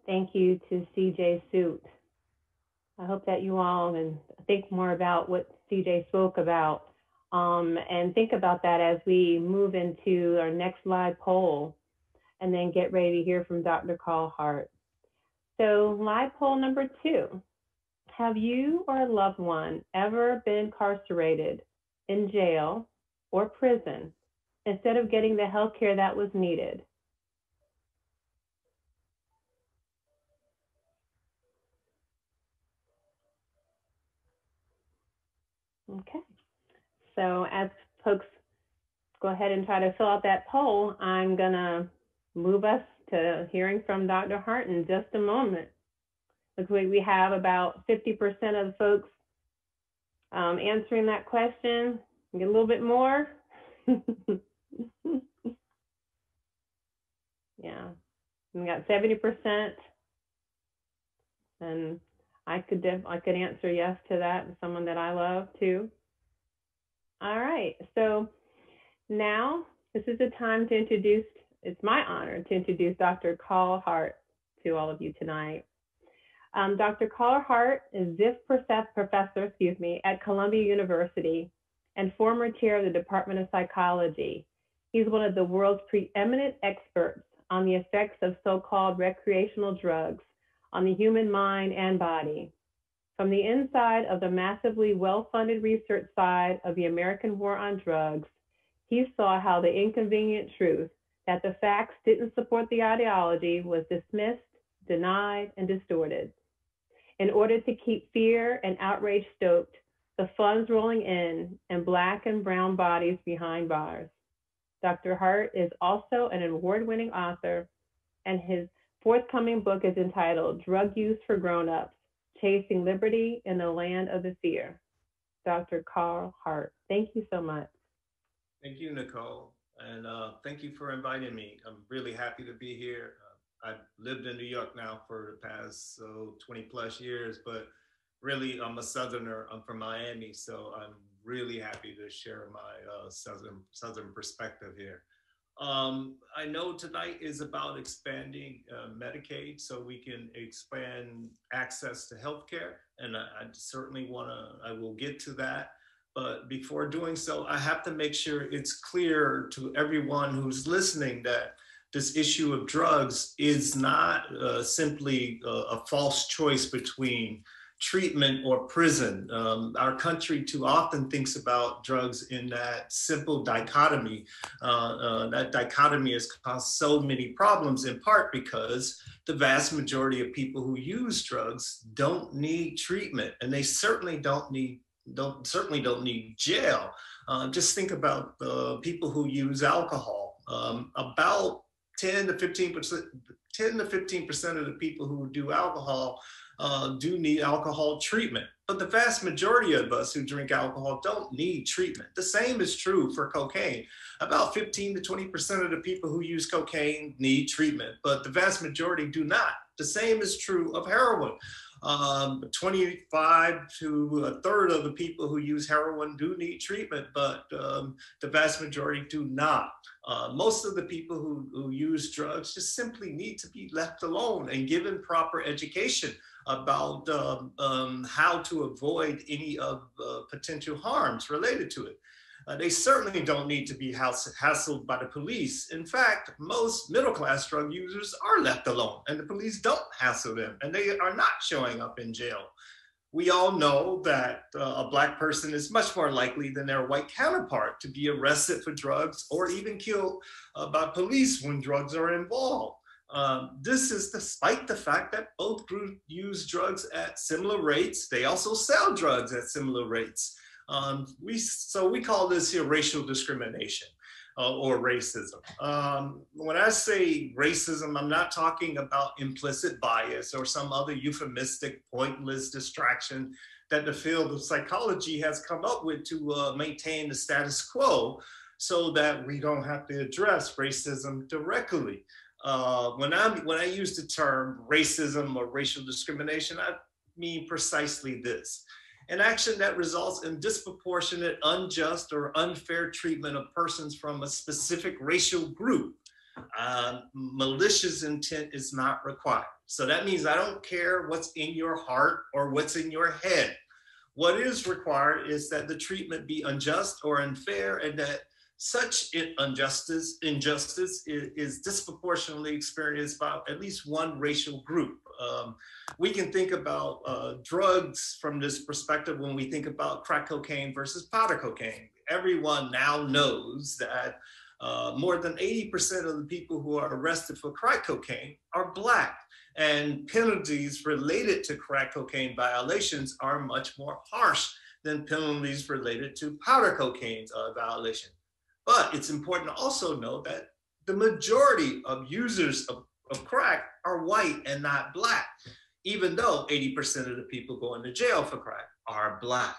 Speaker 1: Thank you to CJ Suit. I hope that you all and think more about what CJ spoke about and think about that as we move into our next live poll and then get ready to hear from Dr. Carl Hart. So live poll number 2. Have you or a loved one ever been incarcerated in jail or prison instead of getting the health care that was needed? Okay, so as folks go ahead and try to fill out that poll, I'm gonna move us to hearing from Dr. Hart in just a moment. Looks like we have about 50% of the folks answering that question. Get a little bit more. Yeah, we got 70%, and I could answer yes to that. Someone that I love too. All right, so now this is the time to introduce. It's my honor to introduce Dr. Carl Hart to all of you tonight. Dr. Carl Hart is Ziff professor, at Columbia University and former chair of the Department of Psychology. He's one of the world's preeminent experts on the effects of so-called recreational drugs on the human mind and body. From the inside of the massively well-funded research side of the American war on drugs, he saw how the inconvenient truth that the facts didn't support the ideology was dismissed, denied, and distorted. In order to keep fear and outrage stoked, the funds rolling in, and Black and brown bodies behind bars. Dr. Hart is also an award-winning author, and his forthcoming book is entitled Drug Use for Grown-Ups, Chasing Liberty in the Land of the Fear. Dr. Carl Hart, thank you so much.
Speaker 16: Thank you, Nicole, and thank you for inviting me. I'm really happy to be here. I've lived in New York now for the past 20 plus years, but really I'm a Southerner. I'm from Miami, so I'm really happy to share my Southern perspective here. I know tonight is about expanding Medicaid so we can expand access to healthcare, and I certainly I will get to that. But before doing so, I have to make sure it's clear to everyone who's listening that this issue of drugs is not simply a false choice between treatment or prison. Our country too often thinks about drugs in that simple dichotomy. That dichotomy has caused so many problems, in part because the vast majority of people who use drugs don't need treatment, and they certainly don't need jail. Just think about people who use alcohol. About 10 to 15% of the people who do alcohol do need alcohol treatment. But the vast majority of us who drink alcohol don't need treatment. The same is true for cocaine. About 15 to 20% of the people who use cocaine need treatment, but the vast majority do not. The same is true of heroin. 25 to a third of the people who use heroin do need treatment, but the vast majority do not. Most of the people who use drugs just simply need to be left alone and given proper education about how to avoid any of potential harms related to it. They certainly don't need to be hassled by the police. In fact, most middle-class drug users are left alone, and the police don't hassle them, and they are not showing up in jail. We all know that a Black person is much more likely than their white counterpart to be arrested for drugs or even killed by police when drugs are involved. This is despite the fact that both groups use drugs at similar rates. They also sell drugs at similar rates. So we call this here racial discrimination or racism. When I say racism, I'm not talking about implicit bias or some other euphemistic, pointless distraction that the field of psychology has come up with to maintain the status quo so that we don't have to address racism directly. When I use the term racism or racial discrimination, I mean precisely this: an action that results in disproportionate, unjust, or unfair treatment of persons from a specific racial group. Malicious intent is not required. So that means I don't care what's in your heart or what's in your head. What is required is that the treatment be unjust or unfair, and that such injustice is disproportionately experienced by at least one racial group. We can think about drugs from this perspective when we think about crack cocaine versus powder cocaine. Everyone now knows that more than 80% of the people who are arrested for crack cocaine are Black, and penalties related to crack cocaine violations are much more harsh than penalties related to powder cocaine violation. But it's important to also know that the majority of users of crack are white and not Black, even though 80% of the people going to jail for crack are Black.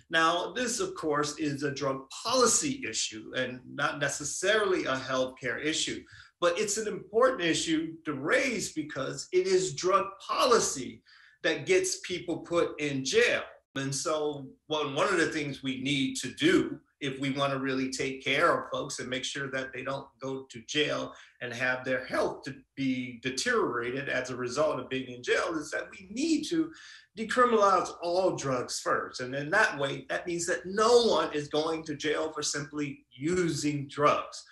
Speaker 16: Now, this, of course, is a drug policy issue and not necessarily a healthcare issue, but it's an important issue to raise because it is drug policy that gets people put in jail. And so one of the things we need to do if we want to really take care of folks and make sure that they don't go to jail and have their health to be deteriorated as a result of being in jail, is that we need to decriminalize all drugs first. And in that way, that means that no one is going to jail for simply using drugs.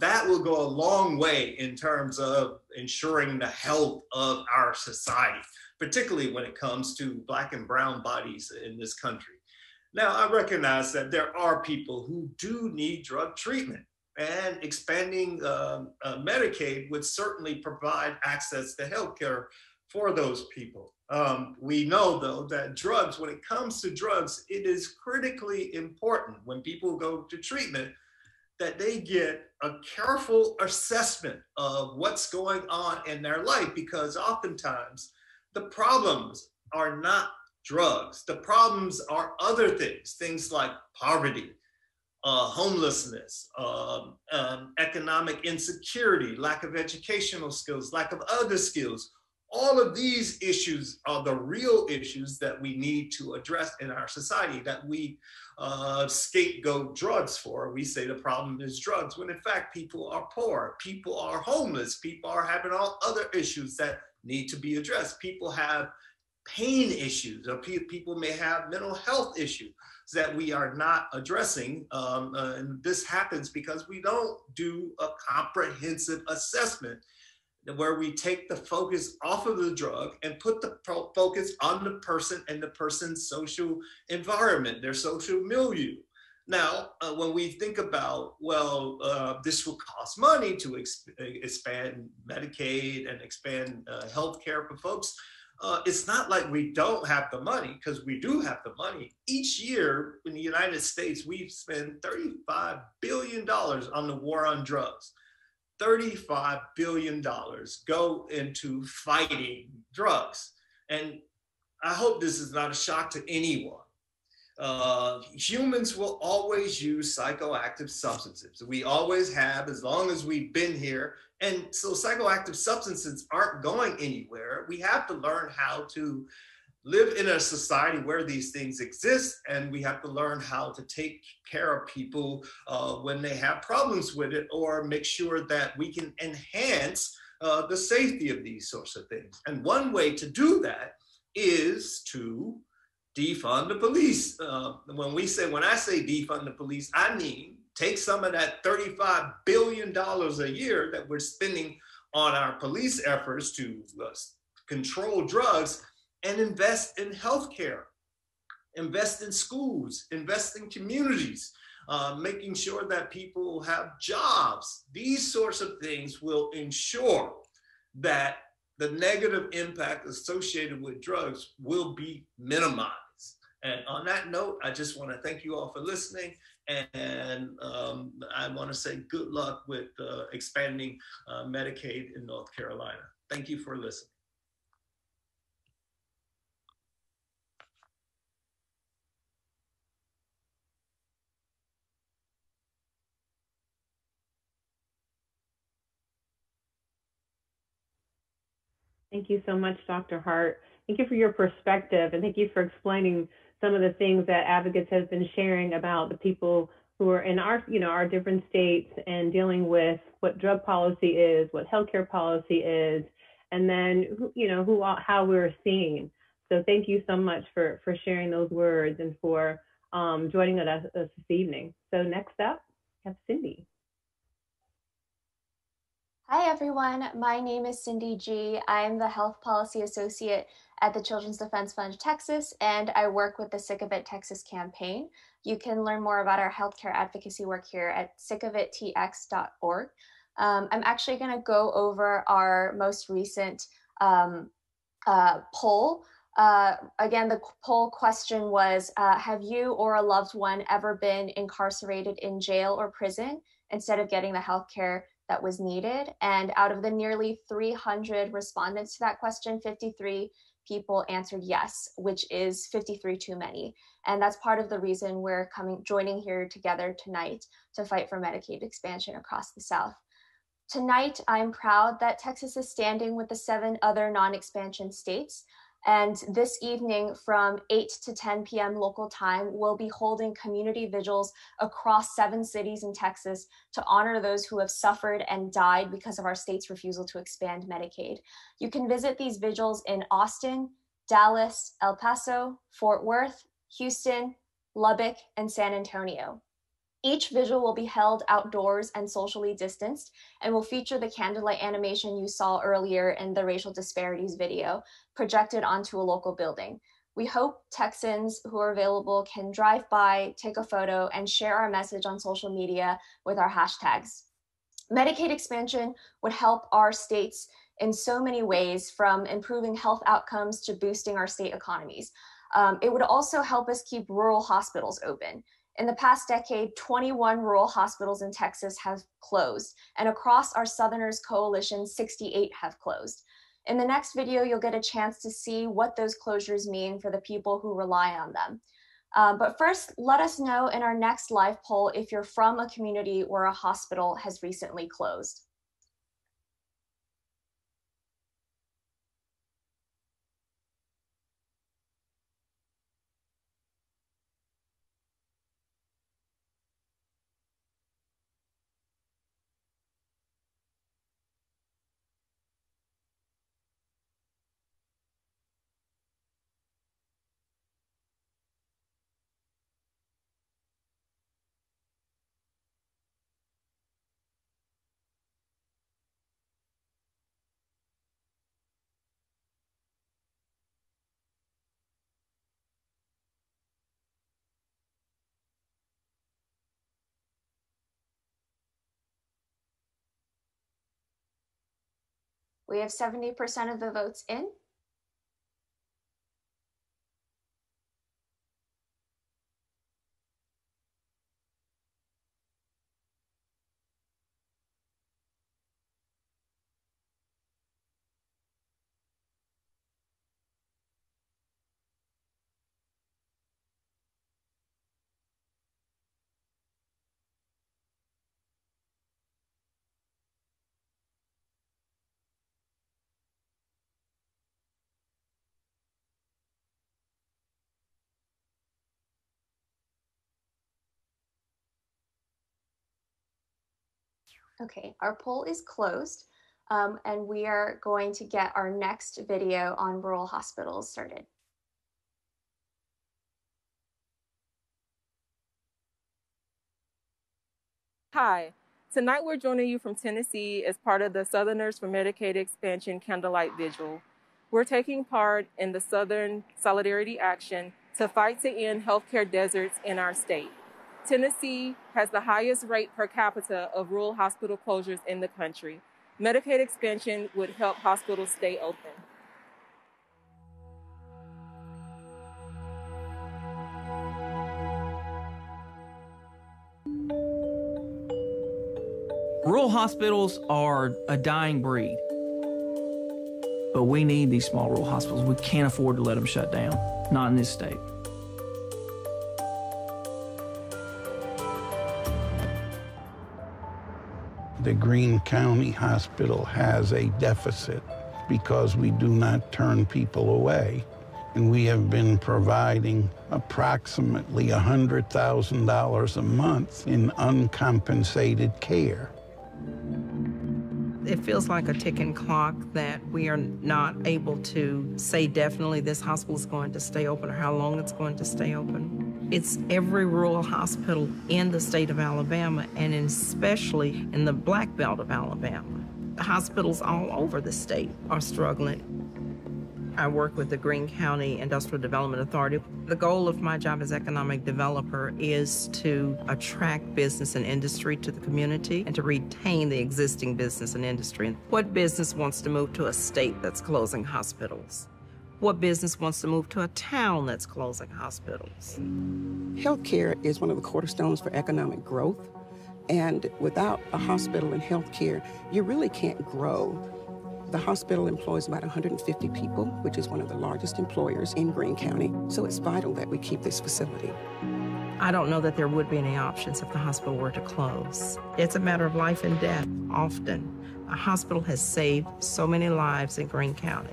Speaker 16: That will go a long way in terms of ensuring the health of our society.
Speaker 6: particularly when it comes to Black and brown bodies in this country. Now, I recognize that there are people who do need drug treatment, and expanding Medicaid would certainly provide access to healthcare for those people. We know, though, that drugs, when it comes to drugs, it is critically important when people go to treatment that they get a careful assessment of what's going on in their life, because oftentimes the problems are not drugs. The problems are other things like poverty, homelessness, economic insecurity, lack of educational skills, lack of other skills. All of these issues are the real issues that we need to address in our society, that we scapegoat drugs for. We say the problem is drugs, when in fact people are poor, people are homeless, people are having all other issues that need to be addressed. People have pain issues, or people may have mental health issues that we are not addressing. And this happens because we don't do a comprehensive assessment where we take the focus off of the drug and put the focus on the person and the person's social environment, their social milieu. Now, when we think about, well, this will cost money to expand Medicaid and expand healthcare for folks, it's not like we don't have the money, because we do have the money. Each year in the United States, we spend $35 billion on the war on drugs. $35 billion go into fighting drugs. And I hope this is not a shock to anyone. Humans will always use psychoactive substances. We always have, as long as we've been here. And so psychoactive substances aren't going anywhere. We have to learn how to live in a society where these things exist, and we have to learn how to take care of people when they have problems with it, or make sure that we can enhance the safety of these sorts of things. And one way to do that is to defund the police. When I say defund the police, I mean take some of that $35 billion a year that we're spending on our police efforts to control drugs, and invest in healthcare, invest in schools, invest in communities, making sure that people have jobs. These sorts of things will ensure that the negative impact associated with drugs will be minimized. And on that note, I just want to thank you all for listening. And I want to say good luck with expanding Medicaid in North Carolina. Thank you for listening.
Speaker 1: Thank you so much, Dr. Hart. Thank you for your perspective, and thank you for explaining some of the things that advocates have been sharing about the people who are in our, our different states, and dealing with what drug policy is, what healthcare policy is, and then, how we're seen. So thank you so much for sharing those words and for joining us this evening. So next up, we have Cindy.
Speaker 7: Hi, everyone. My name is Cindy G. I'm the Health Policy Associate at the Children's Defense Fund Texas, and I work with the Sick of It Texas campaign. You can learn more about our healthcare advocacy work here at sickofittx.org. I'm actually going to go over our most recent poll. Again, the poll question was, have you or a loved one ever been incarcerated in jail or prison instead of getting the healthcare that was needed? And out of the nearly 300 respondents to that question, 53 people answered yes, which is 53 too many. And that's part of the reason we're joining here together tonight to fight for Medicaid expansion across the South. Tonight, I'm proud that Texas is standing with the 7 other non-expansion states. And this evening from 8 to 10 p.m. local time, we'll be holding community vigils across 7 cities in Texas to honor those who have suffered and died because of our state's refusal to expand Medicaid. You can visit these vigils in Austin, Dallas, El Paso, Fort Worth, Houston, Lubbock, and San Antonio. Each visual will be held outdoors and socially distanced and will feature the candlelight animation you saw earlier in the racial disparities video projected onto a local building. We hope Texans who are available can drive by, take a photo, and share our message on social media with our hashtags. Medicaid expansion would help our states in so many ways, from improving health outcomes to boosting our state economies. It would also help us keep rural hospitals open. In the past decade, 21 rural hospitals in Texas have closed, and across our Southerners Coalition, 68 have closed. In the next video, you'll get a chance to see what those closures mean for the people who rely on them. But first, let us know in our next live poll if you're from a community where a hospital has recently closed. We have 70% of the votes in. Okay, our poll is closed, and we are going to get our next video on rural hospitals started.
Speaker 8: Hi, tonight we're joining you from Tennessee as part of the Southerners for Medicaid Expansion Candlelight Vigil. We're taking part in the Southern Solidarity Action to fight to end healthcare deserts in our state. Tennessee has the highest rate per capita of rural hospital closures in the country. Medicaid expansion would help hospitals stay open.
Speaker 12: Rural hospitals are a dying breed, but we need these small rural hospitals. We can't afford to let them shut down, not in this state.
Speaker 9: The Greene County Hospital has a deficit because we do not turn people away. And we have been providing approximately $100,000 a month in uncompensated care.
Speaker 10: It feels like a ticking clock that we are not able to say definitely this hospital is going to stay open or how long it's going to stay open. It's every rural hospital in the state of Alabama, and especially in the Black Belt of Alabama. The hospitals all over the state are struggling. I work with the Greene County Industrial Development Authority. The goal of my job as economic developer is to attract business and industry to the community and to retain the existing business and industry. What business wants to move to a state that's closing hospitals? What business wants to move to a town that's closing hospitals?
Speaker 11: Healthcare is one of the cornerstones for economic growth. And without a hospital and healthcare, you really can't grow. The hospital employs about 150 people, which is one of the largest employers in Greene County. So it's vital that we keep this facility.
Speaker 10: I don't know that there would be any options if the hospital were to close. It's a matter of life and death, often. A hospital has saved so many lives in Greene County.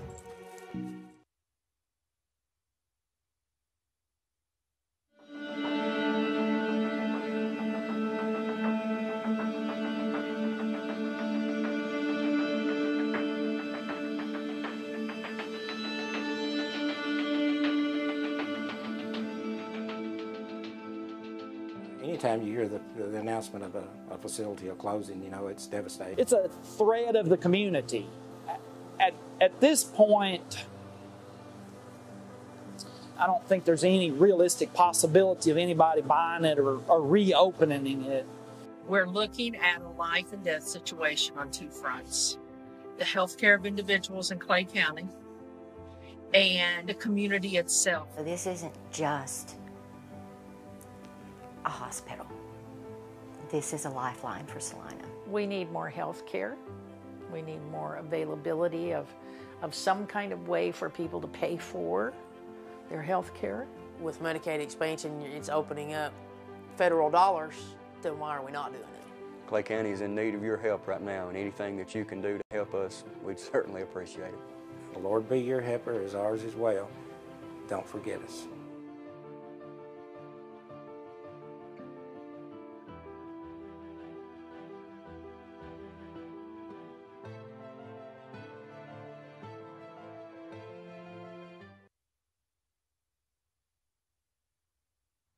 Speaker 13: Anytime you hear the announcement of a facility of closing, you know, it's devastating.
Speaker 14: It's a thread of the community. At this point, I don't think there's any realistic possibility of anybody buying it or reopening it.
Speaker 10: We're looking at a life and death situation on two fronts. The healthcare of individuals in Clay County and the community itself.
Speaker 15: This isn't just a hospital. This is a lifeline for Salina.
Speaker 17: We need more health care. We need more availability of some kind of way for people to pay for their health care.
Speaker 18: With Medicaid expansion, it's opening up federal dollars, then why are we not doing it?
Speaker 26: Clay County is in need of your help right now, and anything that you can do to help us, we'd certainly appreciate it.
Speaker 13: The Lord be your helper, as ours as well. Don't forget us.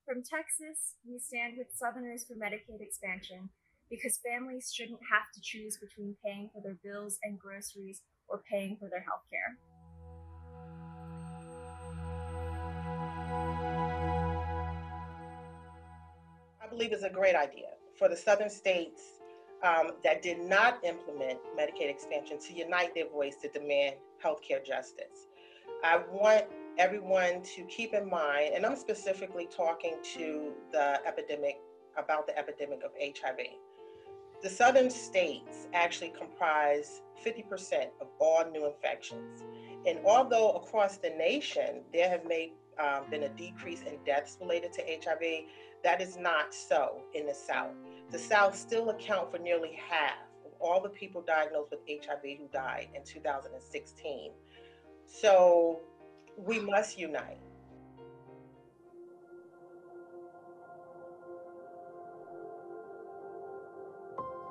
Speaker 3: From Texas, we stand with Southerners for Medicaid expansion because families shouldn't have to choose between paying for their bills and groceries or paying for their health care.
Speaker 27: I believe it's a great idea for the Southern states that did not implement Medicaid expansion to unite their voice to demand healthcare justice. I want everyone to keep in mind, and I'm specifically talking to about the epidemic of HIV. The Southern states actually comprise 50% of all new infections. And although across the nation, there have been a decrease in deaths related to HIV, that is not so in the South. The South still account for nearly half of all the people diagnosed with HIV who died in 2016. So we must unite.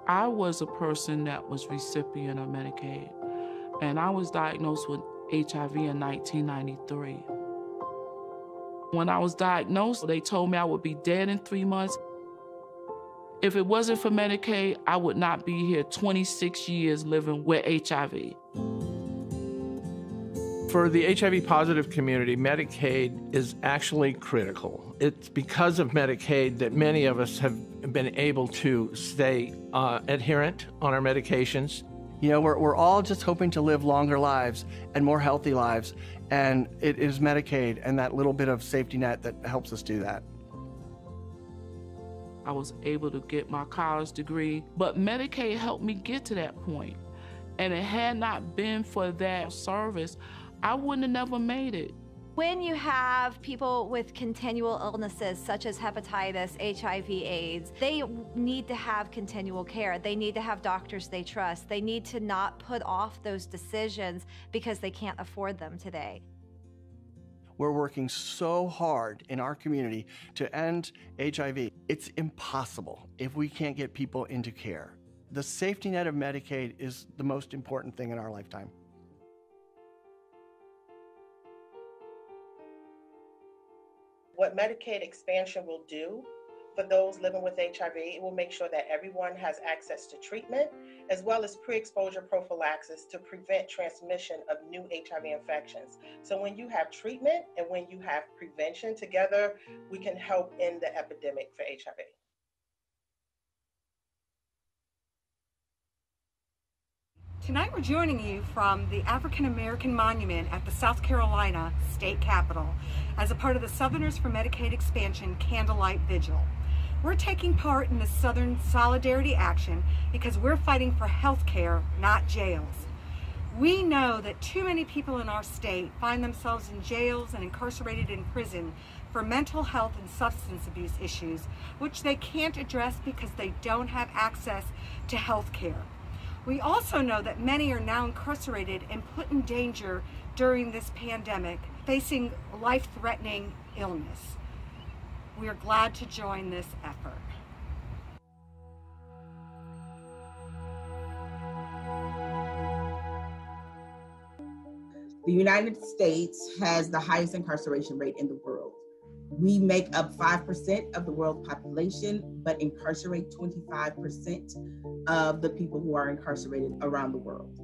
Speaker 28: I was a person that was recipient of Medicaid, and I was diagnosed with HIV in 1993. When I was diagnosed, they told me I would be dead in 3 months. If it wasn't for Medicaid, I would not be here 26 years living with HIV.
Speaker 16: For the HIV positive community, Medicaid is actually critical. It's because of Medicaid that many of us have been able to stay adherent on our medications.
Speaker 29: You know, we're all just hoping to live longer lives and more healthy lives, and it is Medicaid and that little bit of safety net that helps us do that.
Speaker 28: I was able to get my college degree, but Medicaid helped me get to that point. And it had not been for that service, I wouldn't have never made it.
Speaker 30: When you have people with continual illnesses such as hepatitis, HIV, AIDS, they need to have continual care. They need to have doctors they trust. They need to not put off those decisions because they can't afford them today.
Speaker 29: We're working so hard in our community to end HIV. It's impossible if we can't get people into care. The safety net of Medicaid is the most important thing in our lifetime.
Speaker 27: What Medicaid expansion will do for those living with HIV, it will make sure that everyone has access to treatment as well as pre-exposure prophylaxis to prevent transmission of new HIV infections. So when you have treatment and when you have prevention together, we can help end the epidemic for HIV.
Speaker 31: Tonight we're joining you from the African American Monument at the South Carolina State Capitol as a part of the Southerners for Medicaid Expansion Candlelight Vigil. We're taking part in the Southern Solidarity Action because we're fighting for health care, not jails. We know that too many people in our state find themselves in jails and incarcerated in prison for mental health and substance abuse issues, which they can't address because they don't have access to health care. We also know that many are now incarcerated and put in danger during this pandemic, facing life-threatening illness. We are glad to join this effort.
Speaker 32: The United States has the highest incarceration rate in the world.
Speaker 2: We make up 5% of the world's population, but incarcerate 25% of the people who are incarcerated around the world.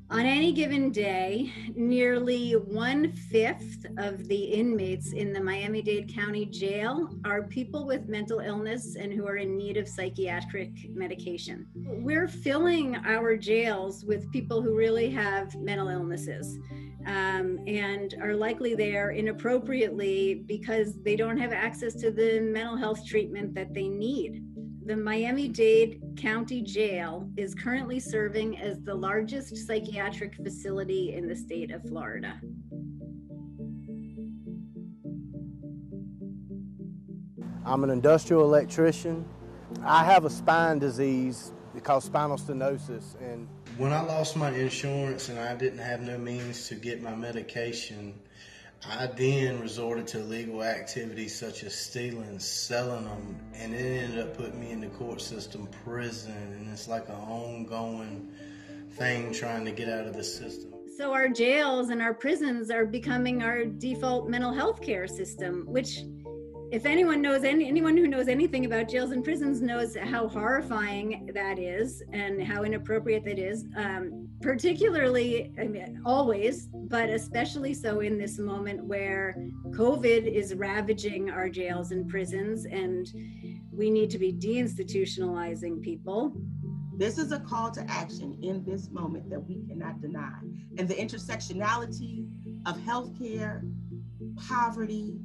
Speaker 4: On any given day, nearly 1/5 of the inmates in the Miami-Dade County Jail are people with mental illness and who are in need of psychiatric medication. We're filling our jails with people who really have mental illnesses and are likely there inappropriately because they don't have access to the mental health treatment that they need. The Miami-Dade County Jail is currently serving as the largest psychiatric facility in the state of Florida.
Speaker 5: I'm an industrial electrician. I have a spine disease called spinal stenosis. And when I lost my insurance and I didn't have no means to get my medication, I then resorted to illegal activities such as stealing, selling them, and it ended up putting me in the court system, prison, and it's like an ongoing thing trying to get out of the system.
Speaker 4: So our jails and our prisons are becoming our default mental health care system, which if anyone who knows anything about jails and prisons knows how horrifying that is and how inappropriate that is, particularly, I mean, always, but especially so in this moment where COVID is ravaging our jails and prisons and we need to be deinstitutionalizing people.
Speaker 2: This is a call to action in this moment that we cannot deny. And the intersectionality of healthcare, poverty,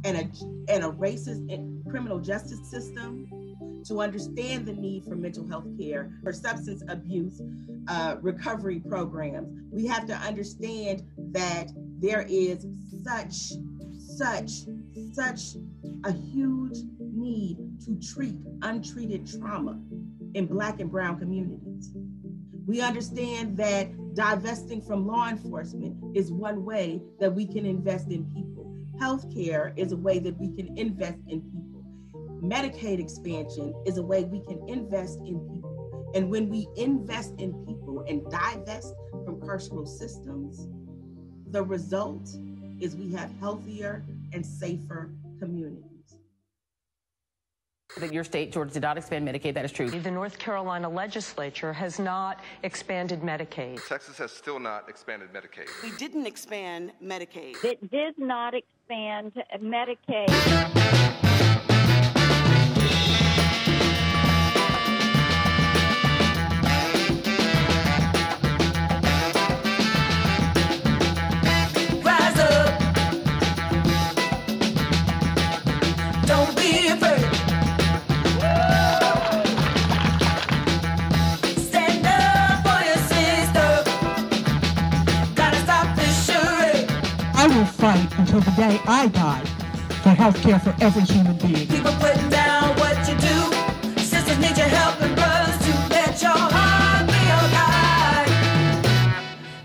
Speaker 2: and a racist and criminal justice system, to understand the need for mental health care, for substance abuse recovery programs. We have to understand that there is such a huge need to treat untreated trauma in Black and Brown communities. We understand that divesting from law enforcement is one way that we can invest in people. Healthcare is a way that we can invest in people. Medicaid expansion is a way we can invest in people. And when we invest in people and divest from carceral systems, the result is we have healthier and safer communities.
Speaker 6: That your state, Georgia, did not expand Medicaid. That is true.
Speaker 19: The North Carolina legislature has not expanded Medicaid.
Speaker 20: Texas has still not expanded Medicaid.
Speaker 21: We didn't expand Medicaid.
Speaker 22: It did not expand Medicaid.
Speaker 23: Rise up. Don't be afraid. Stand up for your sister. Gotta stop this charade.
Speaker 24: I will fight until the day I die for health care for every human being.
Speaker 23: People putting down what you do. Sisters need your help and brothers to let your heart be your guide.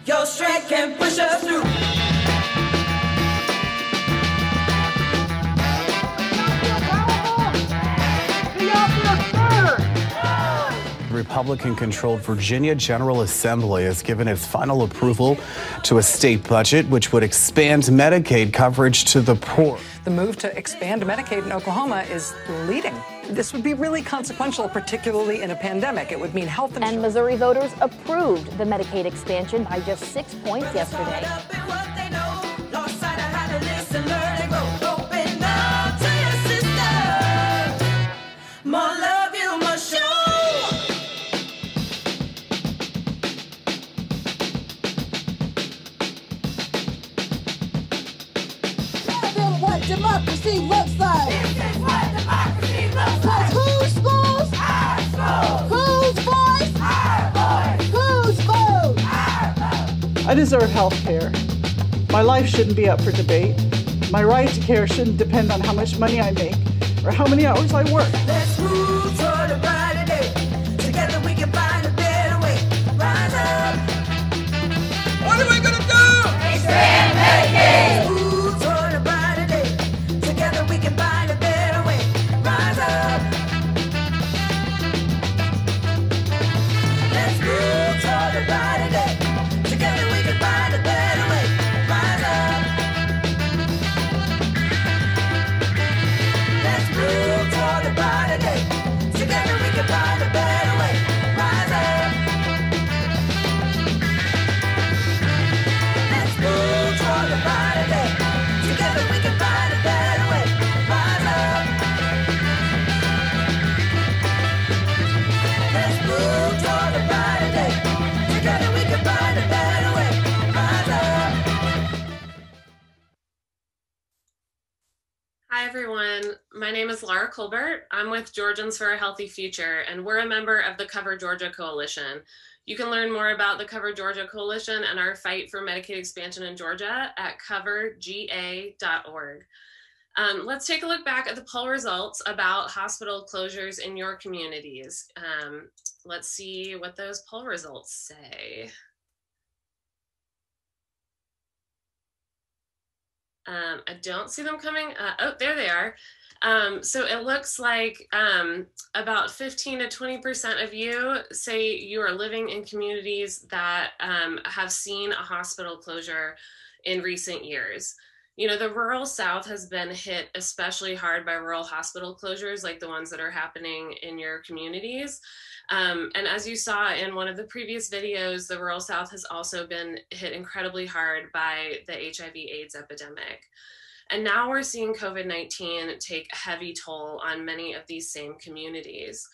Speaker 23: Your strength can push us through.
Speaker 25: The Republican-controlled Virginia General Assembly has given its final approval to a state budget which would expand Medicaid coverage to the poor.
Speaker 32: The move to expand Medicaid in Oklahoma is leading. This would be really consequential, particularly in a pandemic. It would mean health insurance.
Speaker 25: And Missouri voters approved the Medicaid expansion by just 6 points yesterday.
Speaker 23: More love you must show. Tell them what democracy looks like. This is what democracy looks like. Whose schools? Our schools. Whose voice? Our voice. Whose vote? Our vote.
Speaker 33: I deserve health care. My life shouldn't be up for debate. My right to care shouldn't depend on how much money I make or how many hours I work.
Speaker 23: Let's move toward a brighter day. Together we can find a better way. Rise up. What are we gonna do? Expand Medicaid. Let's move toward a brighter day. Together we can find a better way. Rise up. the brighter day. Together we can find a better way. Rise up. Let's move toward the brighter day. Together we can find a better way. Rise up. Let's move toward the brighter day. Together we can find a better way. Rise up. Let's move toward the brighter day. Together we can find a better way. Rise up.
Speaker 1: Hi everyone, my name is Laura Colbert. I'm with Georgians for a Healthy Future, and we're a member of the Cover Georgia Coalition. You can learn more about the Cover Georgia Coalition and our fight for Medicaid expansion in Georgia at coverga.org. Let's take a look back at the poll results about hospital closures in your communities. Let's see what those poll results say. I don't see them coming. Oh, there they are. So it looks like about 15 to 20% of you say you are living in communities that have seen a hospital closure in recent years. You know, the rural South has been hit especially hard by rural hospital closures like the ones that are happening in your communities. And as you saw in one of the previous videos, the rural South has also been hit incredibly hard by the HIV/AIDS epidemic. And now we're seeing COVID-19 take a heavy toll on many of these same communities.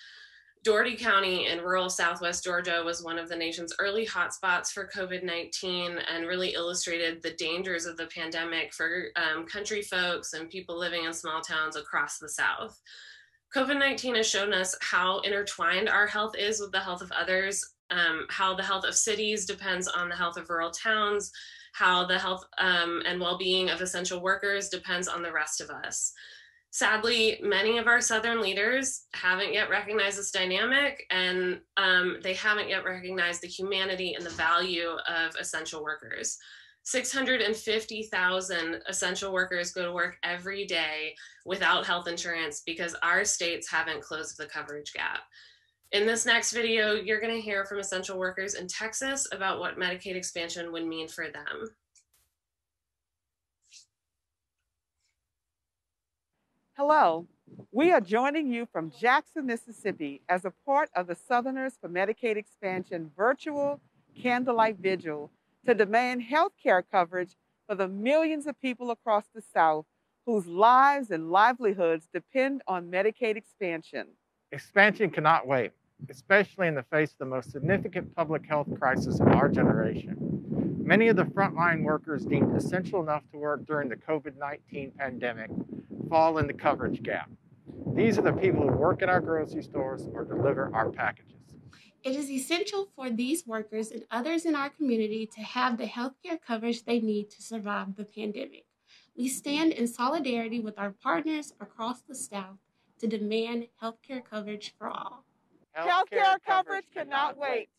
Speaker 1: Dougherty County in rural Southwest Georgia was one of the nation's early hotspots for COVID-19 and really illustrated the dangers of the pandemic for country folks and people living in small towns across the South. COVID-19 has shown us how intertwined our health is with the health of others, how the health of cities depends on the health of rural towns, how the health and well-being of essential workers depends on the rest of us. Sadly, many of our Southern leaders haven't yet recognized this dynamic, and they haven't yet recognized the humanity and the value of essential workers. 650,000 essential workers go to work every day without health insurance because our states haven't closed the coverage gap. In this next video, you're going to hear from essential workers in Texas about what Medicaid expansion would mean for them.
Speaker 7: Hello, we are joining you from Jackson, Mississippi as a part of the Southerners for Medicaid Expansion virtual candlelight vigil to demand health care coverage for the millions of people across the South whose lives and livelihoods depend on Medicaid expansion.
Speaker 8: Expansion cannot wait, especially in the face of the most significant public health crisis of our generation. Many of the frontline workers deemed essential enough to work during the COVID-19 pandemic fall in the coverage gap. These are the people who work at our grocery stores or deliver our packages.
Speaker 9: It is essential for these workers and others in our community to have the healthcare coverage they need to survive the pandemic. We stand in solidarity with our partners across the South to demand healthcare coverage for all.
Speaker 7: Healthcare coverage cannot wait.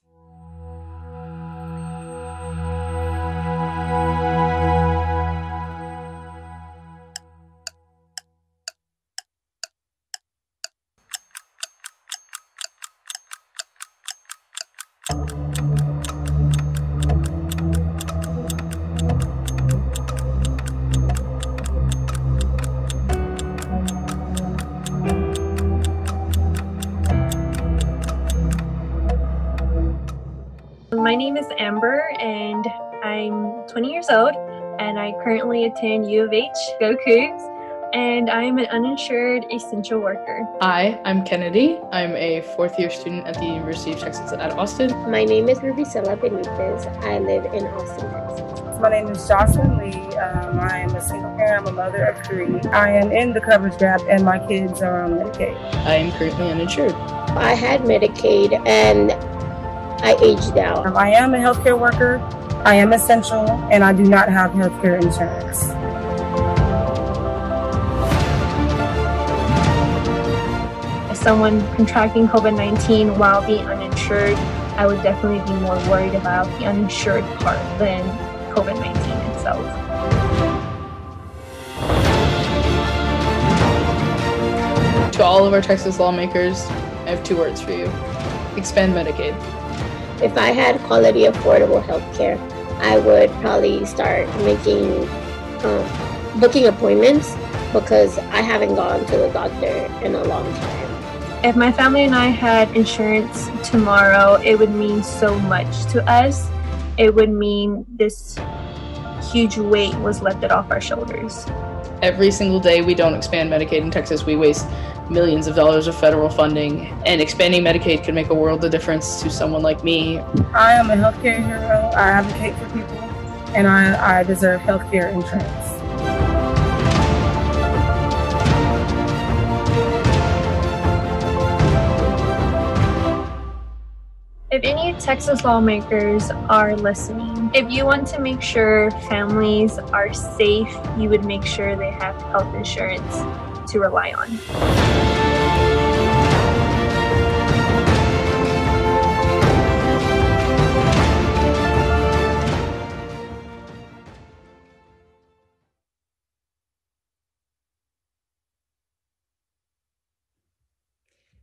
Speaker 10: My name is Amber and I'm 20 years old and I currently attend U of H, Go Cougs, and I'm an uninsured essential worker.
Speaker 11: Hi, I'm Kennedy. I'm a fourth-year student at the University of Texas at Austin.
Speaker 12: My name is Rubicela Benitez. I live in Austin, Texas.
Speaker 13: My name is Jocelyn Lee. I am a single parent. I'm a mother of 3. I am in the coverage gap and my kids are on Medicaid.
Speaker 11: I am currently uninsured.
Speaker 12: I had Medicaid and I aged out.
Speaker 13: I am a healthcare worker. I am essential and I do not have healthcare insurance.
Speaker 10: As someone contracting COVID-19 while being uninsured, I would definitely be more worried about the uninsured part than COVID-19 itself.
Speaker 11: To all of our Texas lawmakers, I have 2 words for you. Expand Medicaid.
Speaker 12: If I had quality, affordable healthcare, I would probably start making booking appointments because I haven't gone to the doctor in a long time.
Speaker 10: If my family and I had insurance tomorrow, it would mean so much to us. It would mean this huge weight was lifted off our shoulders.
Speaker 11: Every single day we don't expand Medicaid in Texas, we waste millions of dollars of federal funding, and expanding Medicaid could make a world of difference to someone like me.
Speaker 13: I am a healthcare hero. I advocate for people, and I deserve healthcare insurance.
Speaker 10: If any Texas lawmakers are listening, if you want to make sure families are safe, you would make sure they have health insurance to rely on.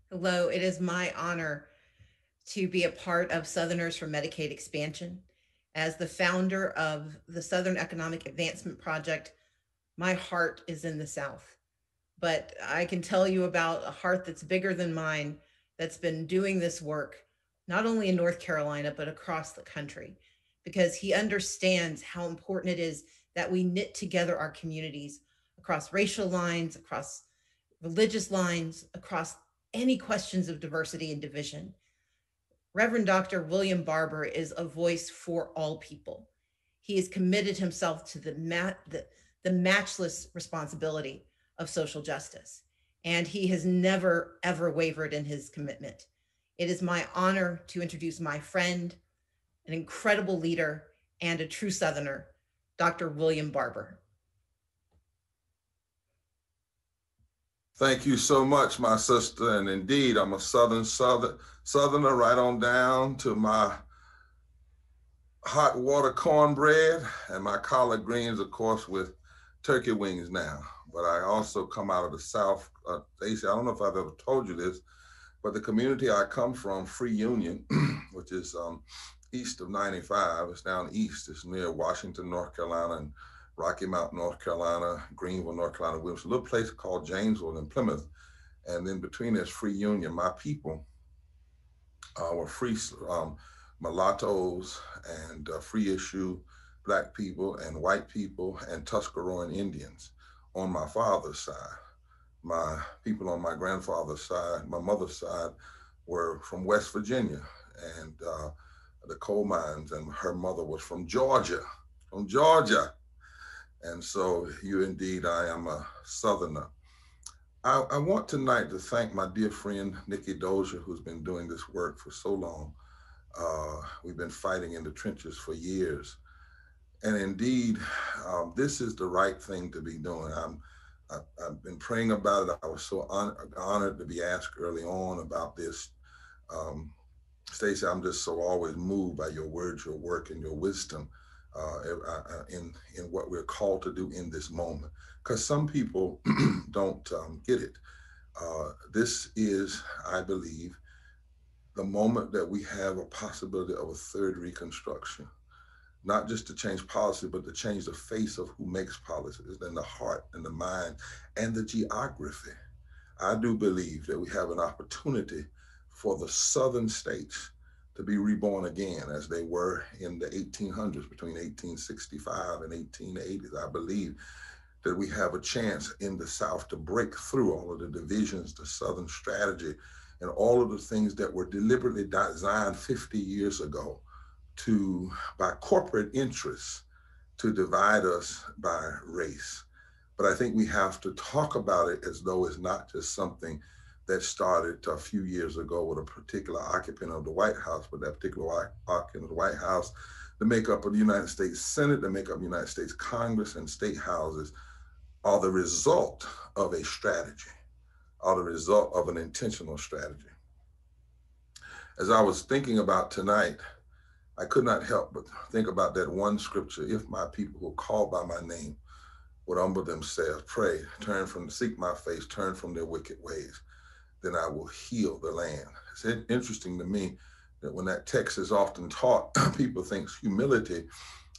Speaker 3: Hello, it is my honor to be a part of Southerners for Medicaid Expansion. As the founder of the Southern Economic Advancement Project, my heart is in the South. But I can tell you about a heart that's bigger than mine that's been doing this work, not only in North Carolina, but across the country, because he understands how important it is that we knit together our communities across racial lines, across religious lines, across any questions of diversity and division. Reverend Dr. William Barber is a voice for all people. He has committed himself to the matchless responsibility of social justice, and he has never, ever wavered in his commitment. It is my honor to introduce my friend, an incredible leader, and a true Southerner, Dr. William Barber.
Speaker 5: Thank you so much, my sister. And indeed, I'm a Southerner right on down to my hot water cornbread and my collard greens, of course, with turkey wings now. But I also come out of the South. Stacey, I don't know if I've ever told you this, but the community I come from, Free Union, which is east of 95, it's down east. It's near Washington, North Carolina, and Rocky Mount, North Carolina, Greenville, North Carolina, Williams, a little place called Janesville and Plymouth. And then between there's Free Union. My people were free mulattoes and free issue Black people and white people and Tuscaroran Indians on my father's side. My people on my grandfather's side, my mother's side, were from West Virginia and the coal mines, and her mother was from Georgia. And so I am a Southerner. I want tonight to thank my dear friend, Nikki Dozier, who's been doing this work for so long. We've been fighting in the trenches for years. And indeed, this is the right thing to be doing. I've been praying about it. I was so honored to be asked early on about this. Stacey, I'm just so always moved by your words, your work, and your wisdom. In what we're called to do in this moment, because some people don't get it. This is, I believe, the moment that we have a possibility of a third Reconstruction, not just to change policy, but to change the face of who makes policies, and the heart and the mind and the geography. I do believe that we have an opportunity for the Southern states to be reborn again as they were in the 1800s, between 1865 and 1880s. I believe that we have a chance in the South to break through all of the divisions, the Southern strategy, and all of the things that were deliberately designed 50 years ago by corporate interests to divide us by race. But I think we have to talk about it as though it's not just something that started a few years ago with a particular occupant of the White House, but that particular occupant of the White House, the makeup of the United States Senate, the makeup of the United States Congress and state houses are the result of a strategy, are the result of an intentional strategy. As I was thinking about tonight, I could not help but think about that one scripture, if my people who are called by my name would humble themselves, pray, seek my face, turn from their wicked ways, then I will heal the land. It's interesting to me that when that text is often taught, people think humility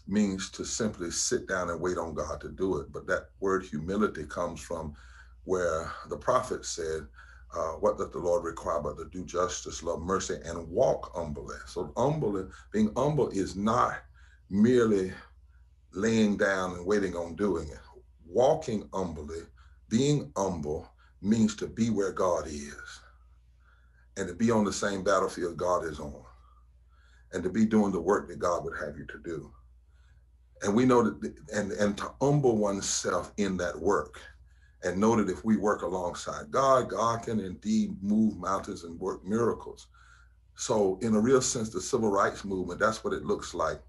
Speaker 5: means to simply sit down and wait on God to do it. But that word humility comes from where the prophet said, what does the Lord require but to do justice, love mercy, and walk humbly? So being humble is not merely laying down and waiting on doing it. Walking humbly, being humble, means to be where God is and to be on the same battlefield God is on and to be doing the work that God would have you to do. And we know that, and to humble oneself in that work and know that if we work alongside God, God can indeed move mountains and work miracles. So in a real sense, the civil rights movement, that's what it looks like.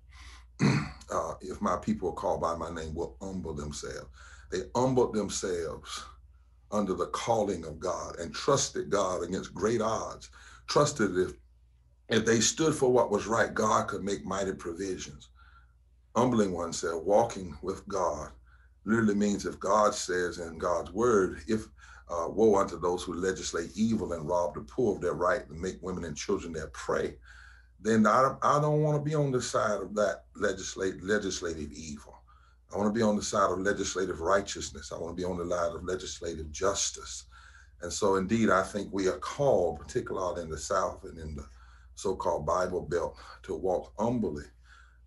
Speaker 5: If my people are called by my name, will humble themselves. They humbled themselves under the calling of God and trusted God against great odds, trusted if they stood for what was right, God could make mighty provisions. Humbling oneself, walking with God, literally means if God says in God's word, if woe unto those who legislate evil and rob the poor of their right and make women and children their prey, then I don't want to be on the side of that legislative evil. I want to be on the side of legislative righteousness. I want to be on the side of legislative justice. And so indeed, I think we are called, particularly in the South and in the so-called Bible Belt, to walk humbly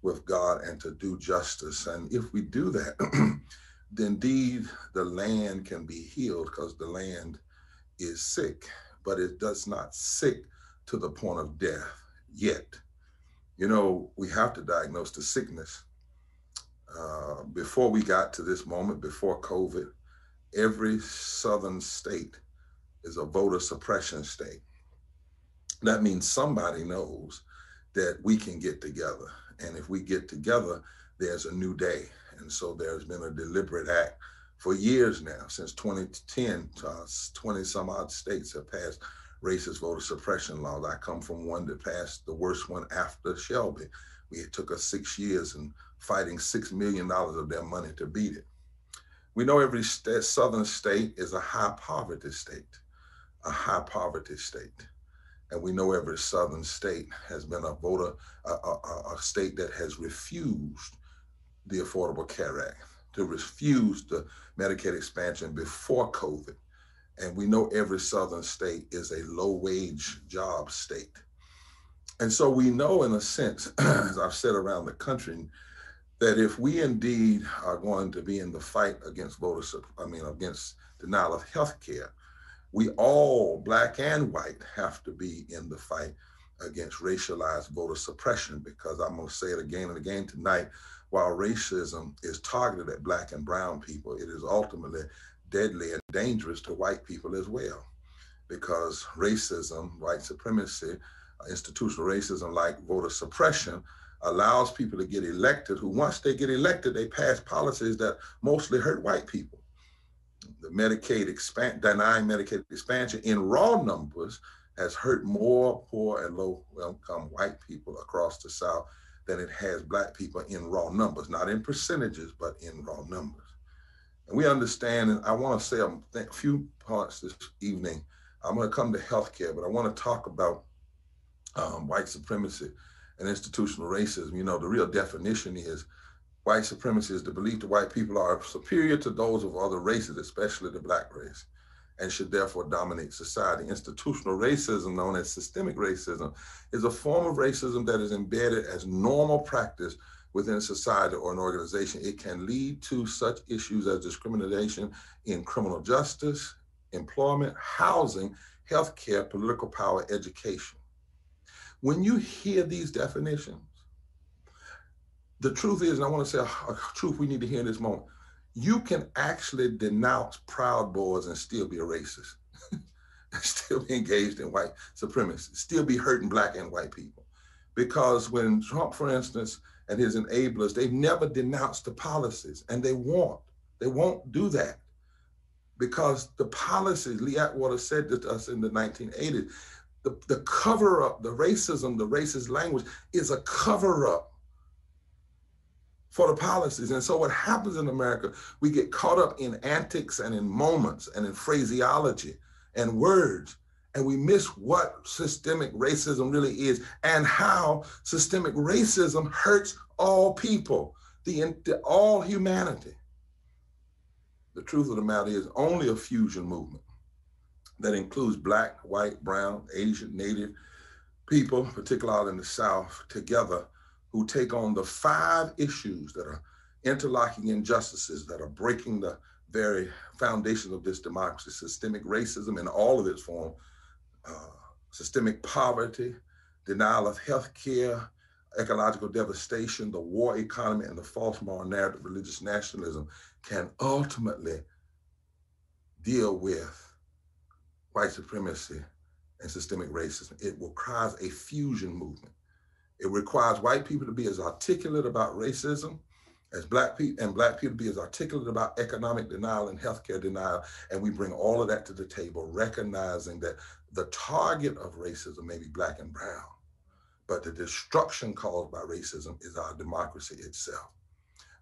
Speaker 5: with God and to do justice. And if we do that, then indeed the land can be healed, because the land is sick, but it does not sick to the point of death yet. You know, we have to diagnose the sickness. Before we got to this moment, before COVID, every southern state is a voter suppression state. That means somebody knows that we can get together. And if we get together, there's a new day. And so there's been a deliberate act for years now. Since 2010, 20 some odd states have passed racist voter suppression laws. I come from one that passed the worst one after Shelby. It took us 6 years and fighting $6 million of their money to beat it. We know every southern state is a high poverty state, And we know every southern state has been a state that has refused the Affordable Care Act, to refuse the Medicaid expansion before COVID. And we know every southern state is a low-wage job state. And so we know, in a sense, as I've said around the country, that if we indeed are going to be in the fight against against denial of health care, we all, black and white, have to be in the fight against racialized voter suppression, because I'm going to say it again and again tonight, while racism is targeted at black and brown people, it is ultimately deadly and dangerous to white people as well, because racism, white supremacy, institutional racism like voter suppression allows people to get elected who, once they get elected, they pass policies that mostly hurt white people. The denying Medicaid expansion in raw numbers has hurt more poor and low-income white people across the South than it has black people in raw numbers, not in percentages, but in raw numbers. And we understand, and I want to say a few parts this evening. I'm going to come to healthcare, but I want to talk about white supremacy and institutional racism. You know, the real definition is white supremacy is the belief that white people are superior to those of other races, especially the black race, and should therefore dominate society. Institutional racism, known as systemic racism, is a form of racism that is embedded as normal practice within society or an organization. It can lead to such issues as discrimination in criminal justice, employment, housing, healthcare, political power, education. When you hear these definitions, the truth is, and I want to say a truth we need to hear in this moment, you can actually denounce Proud Boys and still be a racist, still be engaged in white supremacy, still be hurting black and white people. Because when Trump, for instance, and his enablers, they've never denounced the policies, and they won't do that. Because the policies, Lee Atwater said this to us in the 1980s, the cover-up, the racism, the racist language is a cover-up for the policies. And so what happens in America, we get caught up in antics and in moments and in phraseology and words, and we miss what systemic racism really is and how systemic racism hurts all people, all humanity. The truth of the matter is only a fusion movement that includes Black, white, brown, Asian, Native people, particularly out in the South, together, who take on the 5 issues that are interlocking injustices that are breaking the very foundation of this democracy: systemic racism in all of its form, systemic poverty, denial of health care, ecological devastation, the war economy, and the false moral narrative, religious nationalism, can ultimately deal with white supremacy and systemic racism. It requires a fusion movement. It requires white people to be as articulate about racism as Black people, and Black people to be as articulate about economic denial and healthcare denial. And we bring all of that to the table, recognizing that the target of racism may be Black and brown, but the destruction caused by racism is our democracy itself.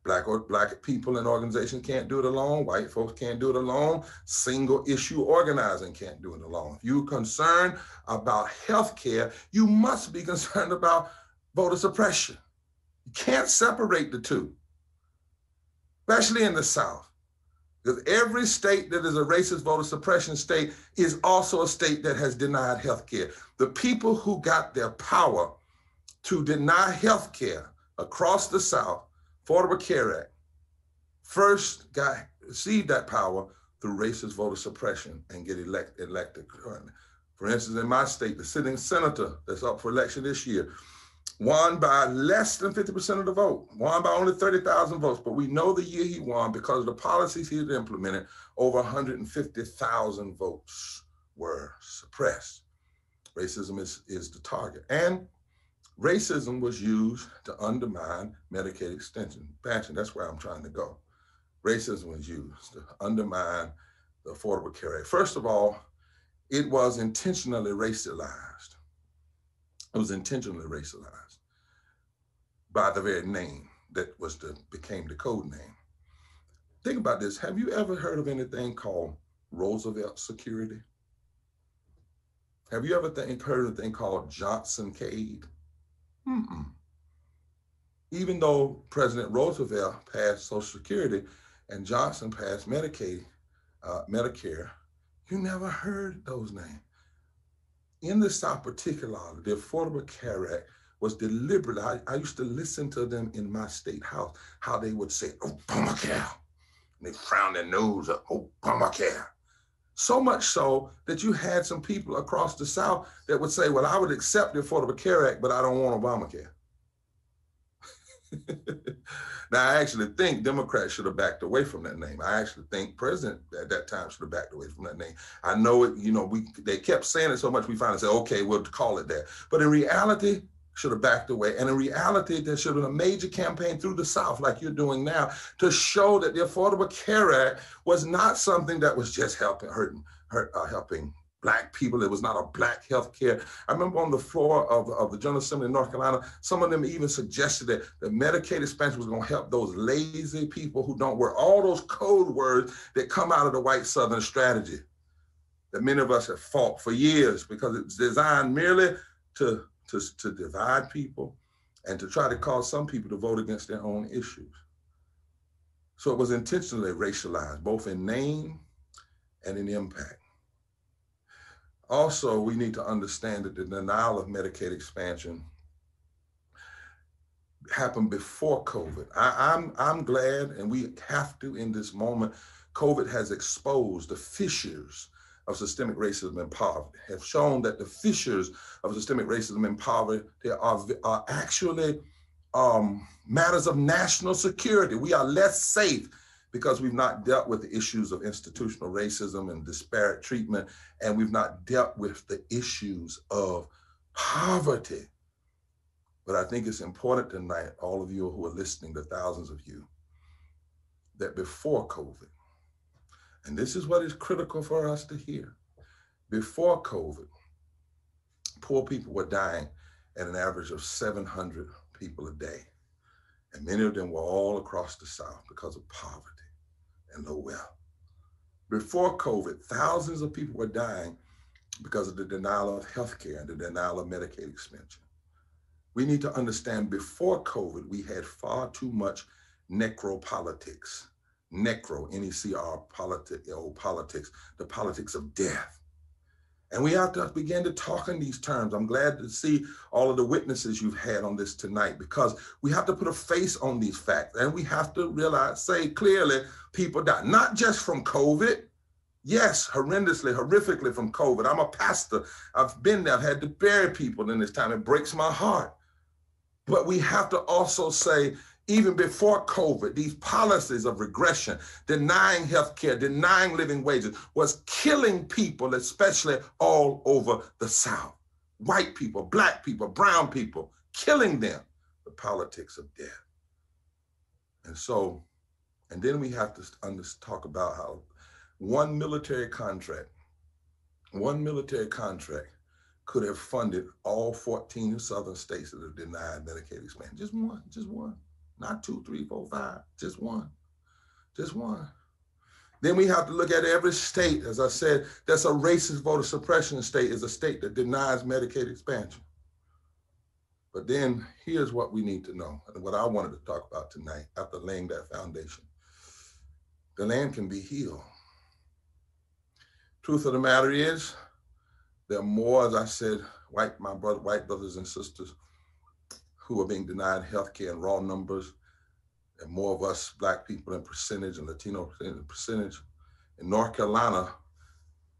Speaker 5: Black people and organizations can't do it alone. White folks can't do it alone. Single issue organizing can't do it alone. If you're concerned about healthcare, you must be concerned about voter suppression. You can't separate the two, especially in the South, because every state that is a racist voter suppression state is also a state that has denied healthcare. The people who got their power to deny healthcare across the South, Affordable Care Act, first received that power through racist voter suppression and get elected currently. For instance, in my state, the sitting senator that's up for election this year won by less than 50% of the vote, won by only 30,000 votes. But we know the year he won, because of the policies he had implemented, over 150,000 votes were suppressed. Racism is the target. And racism was used to undermine Medicaid expansion. That's where I'm trying to go. Racism was used to undermine the Affordable Care Act. First of all, it was intentionally racialized. It was intentionally racialized by the very name that became the code name. Think about this. Have you ever heard of anything called Roosevelt Security? Have you ever heard of anything called Johnson-Cade? Even though President Roosevelt passed Social Security and Johnson passed Medicare, you never heard those names. In the South particularly, the Affordable Care Act was deliberate. I used to listen to them in my state house, how they would say, Obamacare. And they frowned their nose at Obamacare. So much so that you had some people across the South that would say, well, I would accept the Affordable Care Act, but I don't want Obamacare. Now, I actually think Democrats should have backed away from that name. I actually think President at that time should have backed away from that name. I know it, they kept saying it so much, we finally said, okay, we'll call it that. But in reality, should have backed away. And in reality, there should have been a major campaign through the South, like you're doing now, to show that the Affordable Care Act was not something that was just helping Black people. It was not a Black health care. I remember on the floor of the General Assembly in North Carolina, some of them even suggested that the Medicaid expansion was going to help those lazy people who don't work, all those code words that come out of the white Southern strategy that many of us have fought for years, because it's designed merely to divide people and to try to cause some people to vote against their own issues. So it was intentionally racialized, both in name and in impact. Also, we need to understand that the denial of Medicaid expansion happened before COVID. I'm glad, and we have to in this moment, COVID has exposed the fissures of systemic racism and poverty, have shown that the fissures of systemic racism and poverty are actually matters of national security. We are less safe because we've not dealt with the issues of institutional racism and disparate treatment, and we've not dealt with the issues of poverty. But I think it's important tonight, all of you who are listening, the thousands of you, that before COVID, and this is what is critical for us to hear, before COVID, poor people were dying at an average of 700 people a day. And many of them were all across the South because of poverty and low wealth. Before COVID, thousands of people were dying because of the denial of health care and the denial of Medicaid expansion. We need to understand before COVID, we had far too much necropolitics. Necro, N-E-C-R, politics, the politics of death. And we have to begin to talk in these terms. I'm glad to see all of the witnesses you've had on this tonight, because we have to put a face on these facts, and we have to realize, say clearly, people die, not just from COVID. Yes, horrendously, horrifically from COVID. I'm a pastor. I've been there. I've had to bury people in this time. It breaks my heart. But we have to also say, even before COVID, these policies of regression, denying healthcare, denying living wages, was killing people, especially all over the South. White people, black people, brown people, killing them. The politics of death. And then we have to talk about how one military contract could have funded all 14 southern states that have denied Medicaid expansion. Just one. Not 2, 3, 4, 5, just one. Then we have to look at every state. As I said, that's a racist voter suppression state, is a state that denies Medicaid expansion. But then here's what we need to know, and what I wanted to talk about tonight after laying that foundation. The land can be healed. Truth of the matter is, there are more, as I said, white brothers and sisters who are being denied health care in raw numbers, and more of us black people in percentage and Latino in percentage. In North Carolina,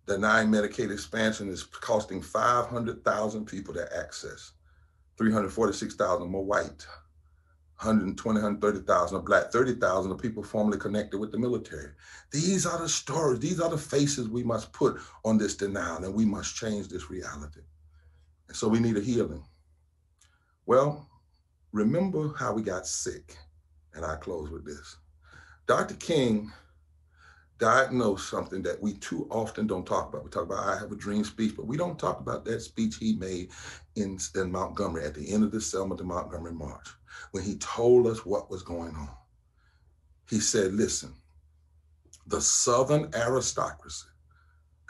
Speaker 5: denying Medicaid expansion is costing 500,000 people their access, 346,000 more white, 120, 130,000 are black, 30,000 are people formerly connected with the military. These are the stories, these are the faces we must put on this denial, and we must change this reality. And so we need a healing. Well, remember how we got sick, and I close with this. Dr. King diagnosed something that we too often don't talk about. We talk about I Have a Dream speech, but we don't talk about that speech he made in Montgomery at the end of the Selma to Montgomery March, when he told us what was going on. He said, listen, the Southern aristocracy,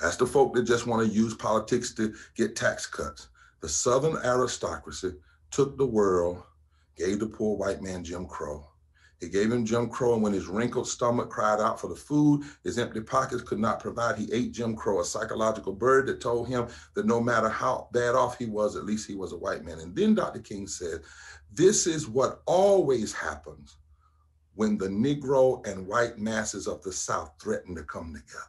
Speaker 5: that's the folk that just want to use politics to get tax cuts. The Southern aristocracy took the world, gave the poor white man Jim Crow. He gave him Jim Crow, and when his wrinkled stomach cried out for the food his empty pockets could not provide, he ate Jim Crow, a psychological bird that told him that no matter how bad off he was, at least he was a white man. And then Dr. King said, this is what always happens when the Negro and white masses of the South threaten to come together.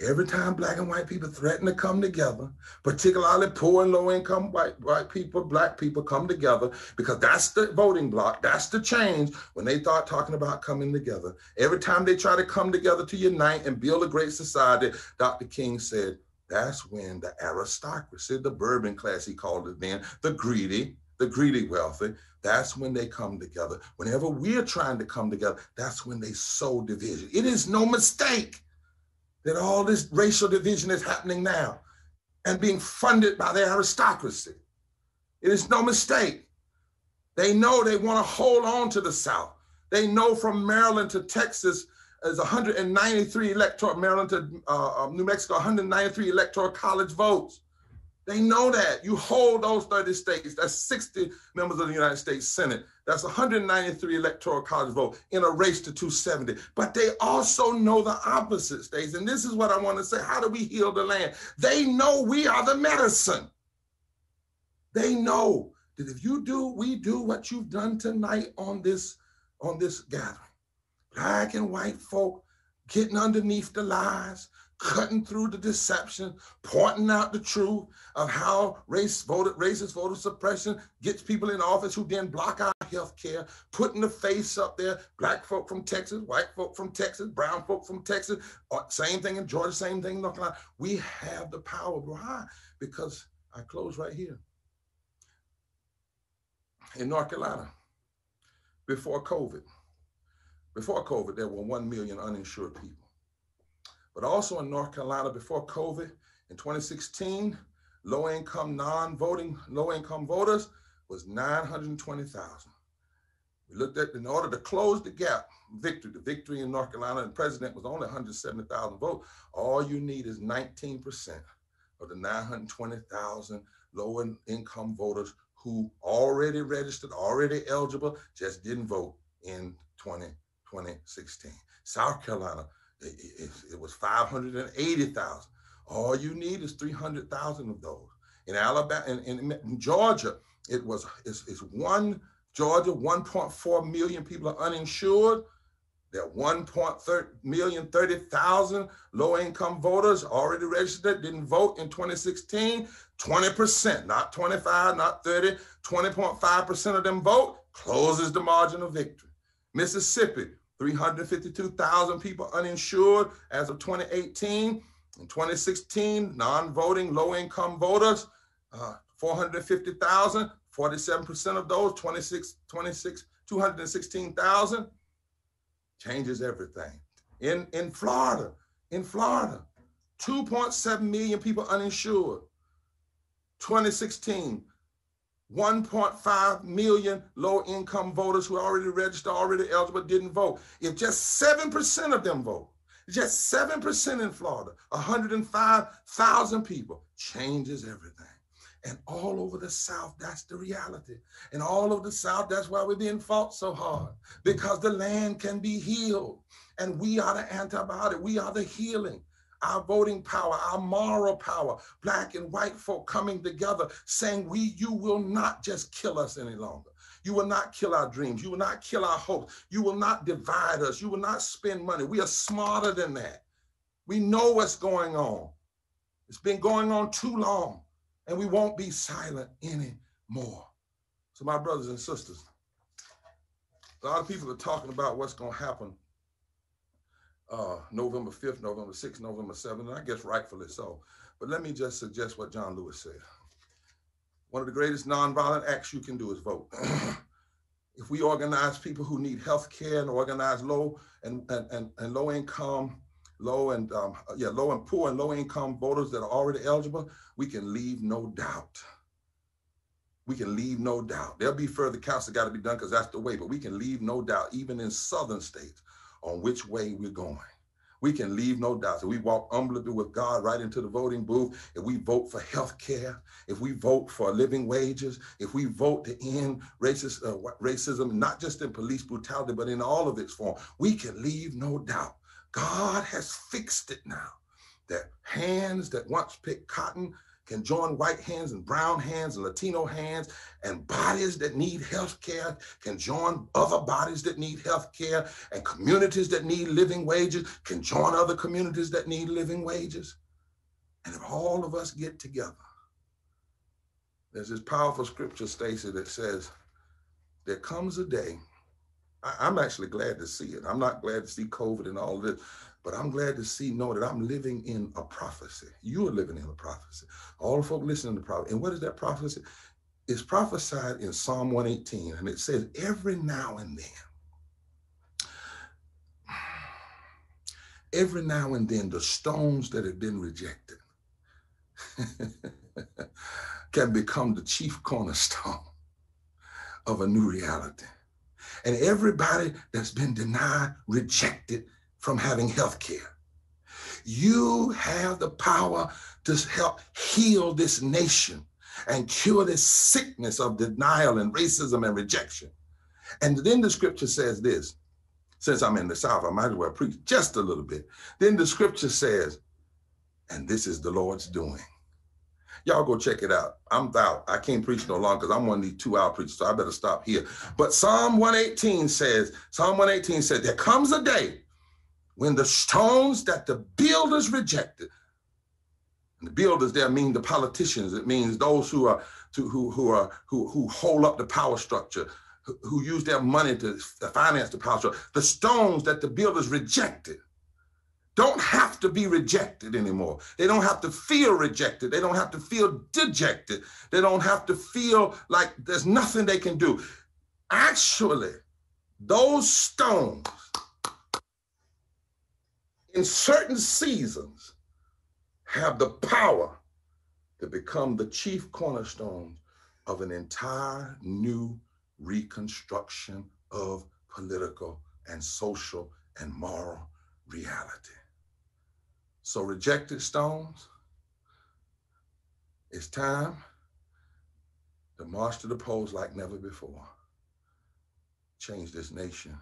Speaker 5: Every time black and white people threaten to come together, particularly poor and low-income white people, black people come together, because that's the voting bloc, that's the change when they start talking about coming together. Every time they try to come together to unite and build a great society, Dr. King said, that's when the aristocracy, the bourbon class he called it then, the greedy wealthy, that's when they come together. Whenever we're trying to come together, that's when they sow division. It is no mistake that all this racial division is happening now and being funded by the aristocracy. It is no mistake. They know they want to hold on to the South. They know from Maryland to Texas is 193 electoral, Maryland to New Mexico, 193 electoral college votes. They know that. You hold those 30 states, that's 60 members of the United States Senate. That's 193 electoral college votes in a race to 270. But they also know the opposite states. And this is what I want to say. How do we heal the land? They know we are the medicine. They know that if we do what you've done tonight on this gathering, black and white folk getting underneath the lies, cutting through the deception, pointing out the truth of how racist voter suppression gets people in office who then block our health care, putting the face up there, black folk from Texas, white folk from Texas, brown folk from Texas, same thing in Georgia, same thing in North Carolina. We have the power. Why? Because I close right here. In North Carolina, before COVID, there were 1 million uninsured people. But also in North Carolina before COVID, in 2016, low-income voters was 920,000. We looked at, in order to close the gap, the victory in North Carolina, and the president was only 170,000 votes. All you need is 19% for the 920,000 low-income voters who already registered, already eligible, just didn't vote in 2016. South Carolina, it was 580,000. All you need is 300,000 of those. In Alabama, in Georgia, it's 1.4 million people are uninsured. There are 1.30 low-income voters already registered, didn't vote in 2016. 20%, not 25, not 30, 20.5% of them vote, closes the margin of victory. Mississippi, 352,000 people uninsured as of 2018. In 2016, non-voting low-income voters, 450,000, 47% of those, 216,000, changes everything. In Florida, 2.7 million people uninsured. 2016, 1.5 million low-income voters who are already registered, already eligible, didn't vote. If just 7% of them vote, just 7% in Florida, 105,000 people, changes everything. And all over the South, that's the reality. And all over the South, that's why we're being fought so hard, because the land can be healed. And we are the antibiotic, we are the healing. Our voting power, our moral power, Black and white folk coming together saying, you will not just kill us any longer. You will not kill our dreams. You will not kill our hopes. You will not divide us. You will not spend money. We are smarter than that. We know what's going on. It's been going on too long, and we won't be silent anymore. So my brothers and sisters, a lot of people are talking about what's going to happen November 5th, November 6th, November 7th, and I guess rightfully so. But let me just suggest what John Lewis said. One of the greatest nonviolent acts you can do is vote. If we organize people who need health care and organize low and low income, low and poor and low income voters that are already eligible, we can leave no doubt. We can leave no doubt. There'll be further counts that got to be done because that's the way, but we can leave no doubt, even in southern states, on which way we're going. We can leave no doubt. So we walk humbly with God right into the voting booth. If we vote for health care, if we vote for living wages, if we vote to end racism, not just in police brutality, but in all of its form, we can leave no doubt. God has fixed it now, that hands that once picked cotton can join white hands and brown hands and Latino hands, and bodies that need health care can join other bodies that need health care, and communities that need living wages can join other communities that need living wages. And if all of us get together, there's this powerful scripture, Stacey, that says, there comes a day, I'm actually glad to see it. I'm not glad to see COVID and all this, but I'm glad to know that I'm living in a prophecy. You are living in a prophecy. All the folk listening to prophecy. And what is that prophecy? It's prophesied in Psalm 118, and it says, every now and then, the stones that have been rejected can become the chief cornerstone of a new reality. And everybody that's been denied, rejected from having health care, you have the power to help heal this nation and cure this sickness of denial and racism and rejection. And then the scripture says this, since I'm in the South, I might as well preach just a little bit. Then the scripture says, and this is the Lord's doing. Y'all go check it out. I'm out. I can't preach no longer because I'm one of these 2-hour preachers, so I better stop here. But Psalm 118 says, there comes a day when the stones that the builders rejected, and the builders there mean the politicians, it means those who hold up the power structure, who use their money to finance the power structure, the stones that the builders rejected don't have to be rejected anymore. They don't have to feel rejected. They don't have to feel dejected. They don't have to feel like there's nothing they can do. Actually, those stones in certain seasons have the power to become the chief cornerstones of an entire new reconstruction of political and social and moral reality. So rejected stones, It's time to march to the polls like never before. Change this nation.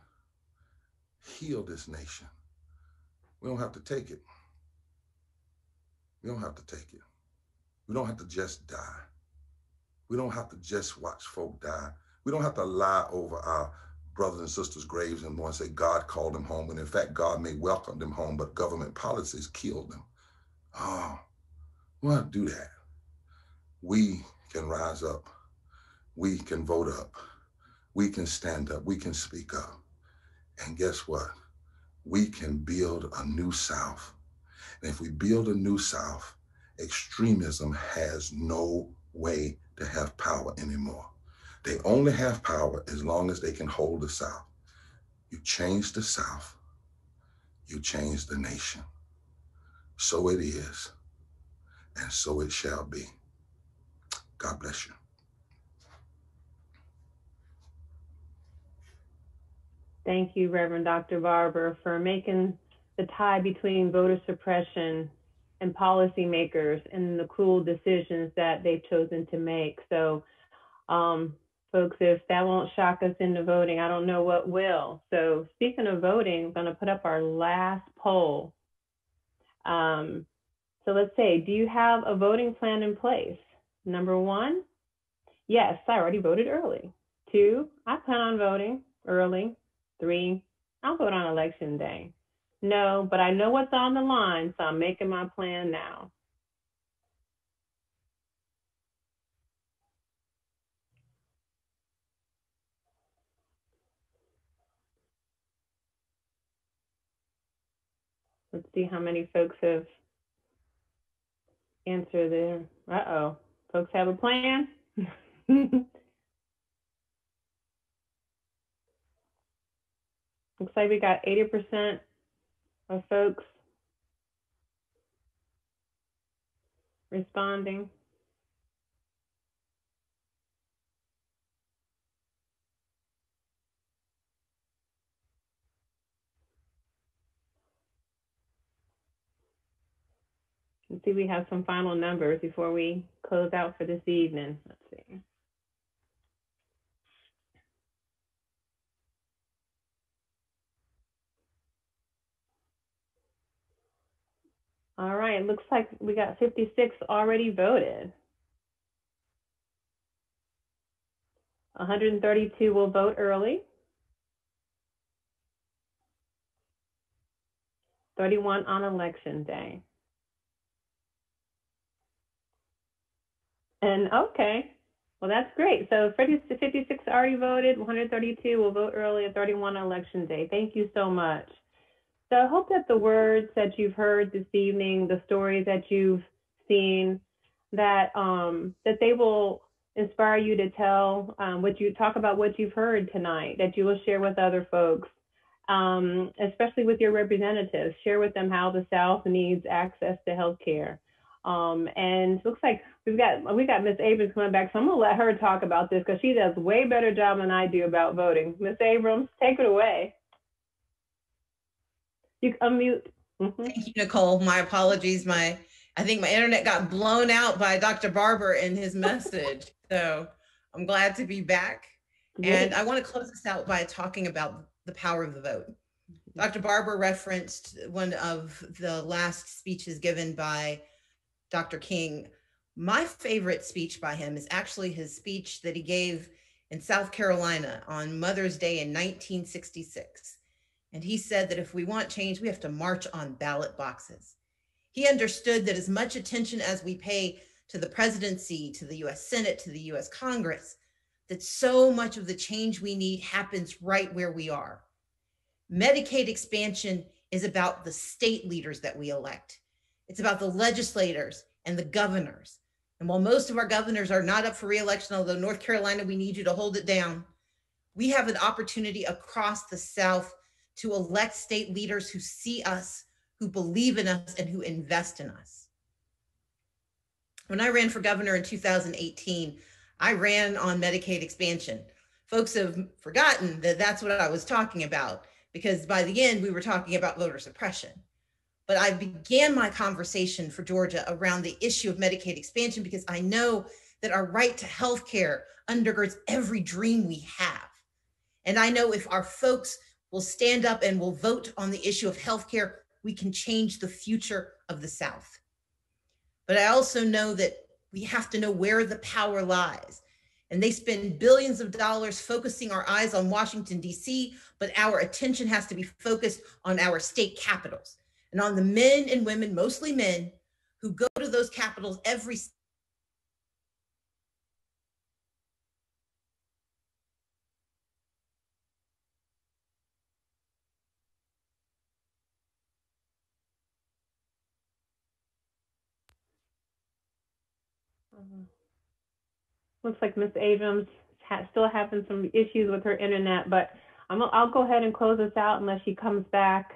Speaker 5: Heal this nation. We don't have to take it. We don't have to take it. We don't have to just die. We don't have to just watch folk die. We don't have to lie over our brothers and sisters' graves and say God called them home, when in fact God may welcome them home, but government policies killed them. Oh, we don't have to do that. We can rise up. We can vote up. We can stand up. We can speak up. And guess what? We can build a new South. And if we build a new South, extremism has no way to have power anymore. They only have power as long as they can hold the South. You change the South, you change the nation. So it is, and so it shall be. God bless you.
Speaker 2: Thank you, Reverend Dr. Barber, for making the tie between voter suppression and policymakers and the cruel decisions that they've chosen to make. So, folks, if that won't shock us into voting, I don't know what will. So speaking of voting, I'm going to put up our last poll. So let's say, do you have a voting plan in place? Number 1, yes, I already voted early. 2, I plan on voting early. 3, I'll vote on election day. No, but I know what's on the line, so I'm making my plan now. Let's see how many folks have answered there. Uh-oh, folks have a plan? Looks like we got 80% of folks responding. Let's see, we have some final numbers before we close out for this evening. Let's see. All right, looks like we got 56 already voted. 132 will vote early. 31 on election day. And okay, well, that's great. So 56 already voted, 132 will vote early, and 31 on election day. Thank you so much. So I hope that the words that you've heard this evening, the stories that you've seen, that that they will inspire you to tell talk about what you've heard tonight, that you will share with other folks, especially with your representatives. Share with them how the South needs access to health care. And it looks like we got Ms. Abrams coming back, so I'm gonna let her talk about this because she does a way better job than I do about voting. Ms. Abrams, take it away. You unmute. Mm-hmm.
Speaker 3: Thank you, Nicole. My apologies. I think my internet got blown out by Dr. Barber in his message. So I'm glad to be back. And I want to close this out by talking about the power of the vote. Dr. Barber referenced one of the last speeches given by Dr. King. My favorite speech by him is actually his speech that he gave in South Carolina on Mother's Day in 1966. And he said that if we want change, we have to march on ballot boxes. He understood that as much attention as we pay to the presidency, to the US Senate, to the US Congress, that so much of the change we need happens right where we are. Medicaid expansion is about the state leaders that we elect. It's about the legislators and the governors. And while most of our governors are not up for re-election, although North Carolina, we need you to hold it down, we have an opportunity across the South to elect state leaders who see us, who believe in us, and who invest in us. When I ran for governor in 2018, I ran on Medicaid expansion. Folks have forgotten that that's what I was talking about, because by the end, we were talking about voter suppression. But I began my conversation for Georgia around the issue of Medicaid expansion because I know that our right to health care undergirds every dream we have. And I know if our folks will stand up and will vote on the issue of health care, we can change the future of the South. But I also know that we have to know where the power lies. And they spend billions of dollars focusing our eyes on Washington, D.C., but our attention has to be focused on our state capitals and on the men and women, mostly men, who go to those capitals every
Speaker 2: Looks like Ms. Abrams still having some issues with her internet, but I'll go ahead and close this out unless she comes back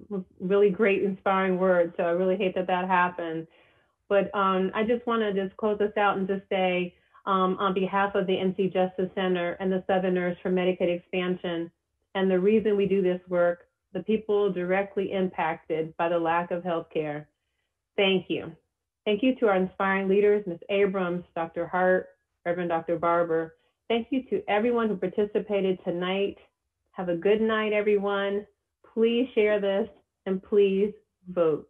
Speaker 2: with really great, inspiring words. So I really hate that happened. But I just want to just close this out and just say, on behalf of the NC Justice Center and the Southerners for Medicaid Expansion, and the reason we do this work, the people directly impacted by the lack of health care, thank you. Thank you to our inspiring leaders, Ms. Abrams, Dr. Hart, Reverend Dr. Barber. Thank you to everyone who participated tonight. Have a good night, everyone. Please share this and please vote.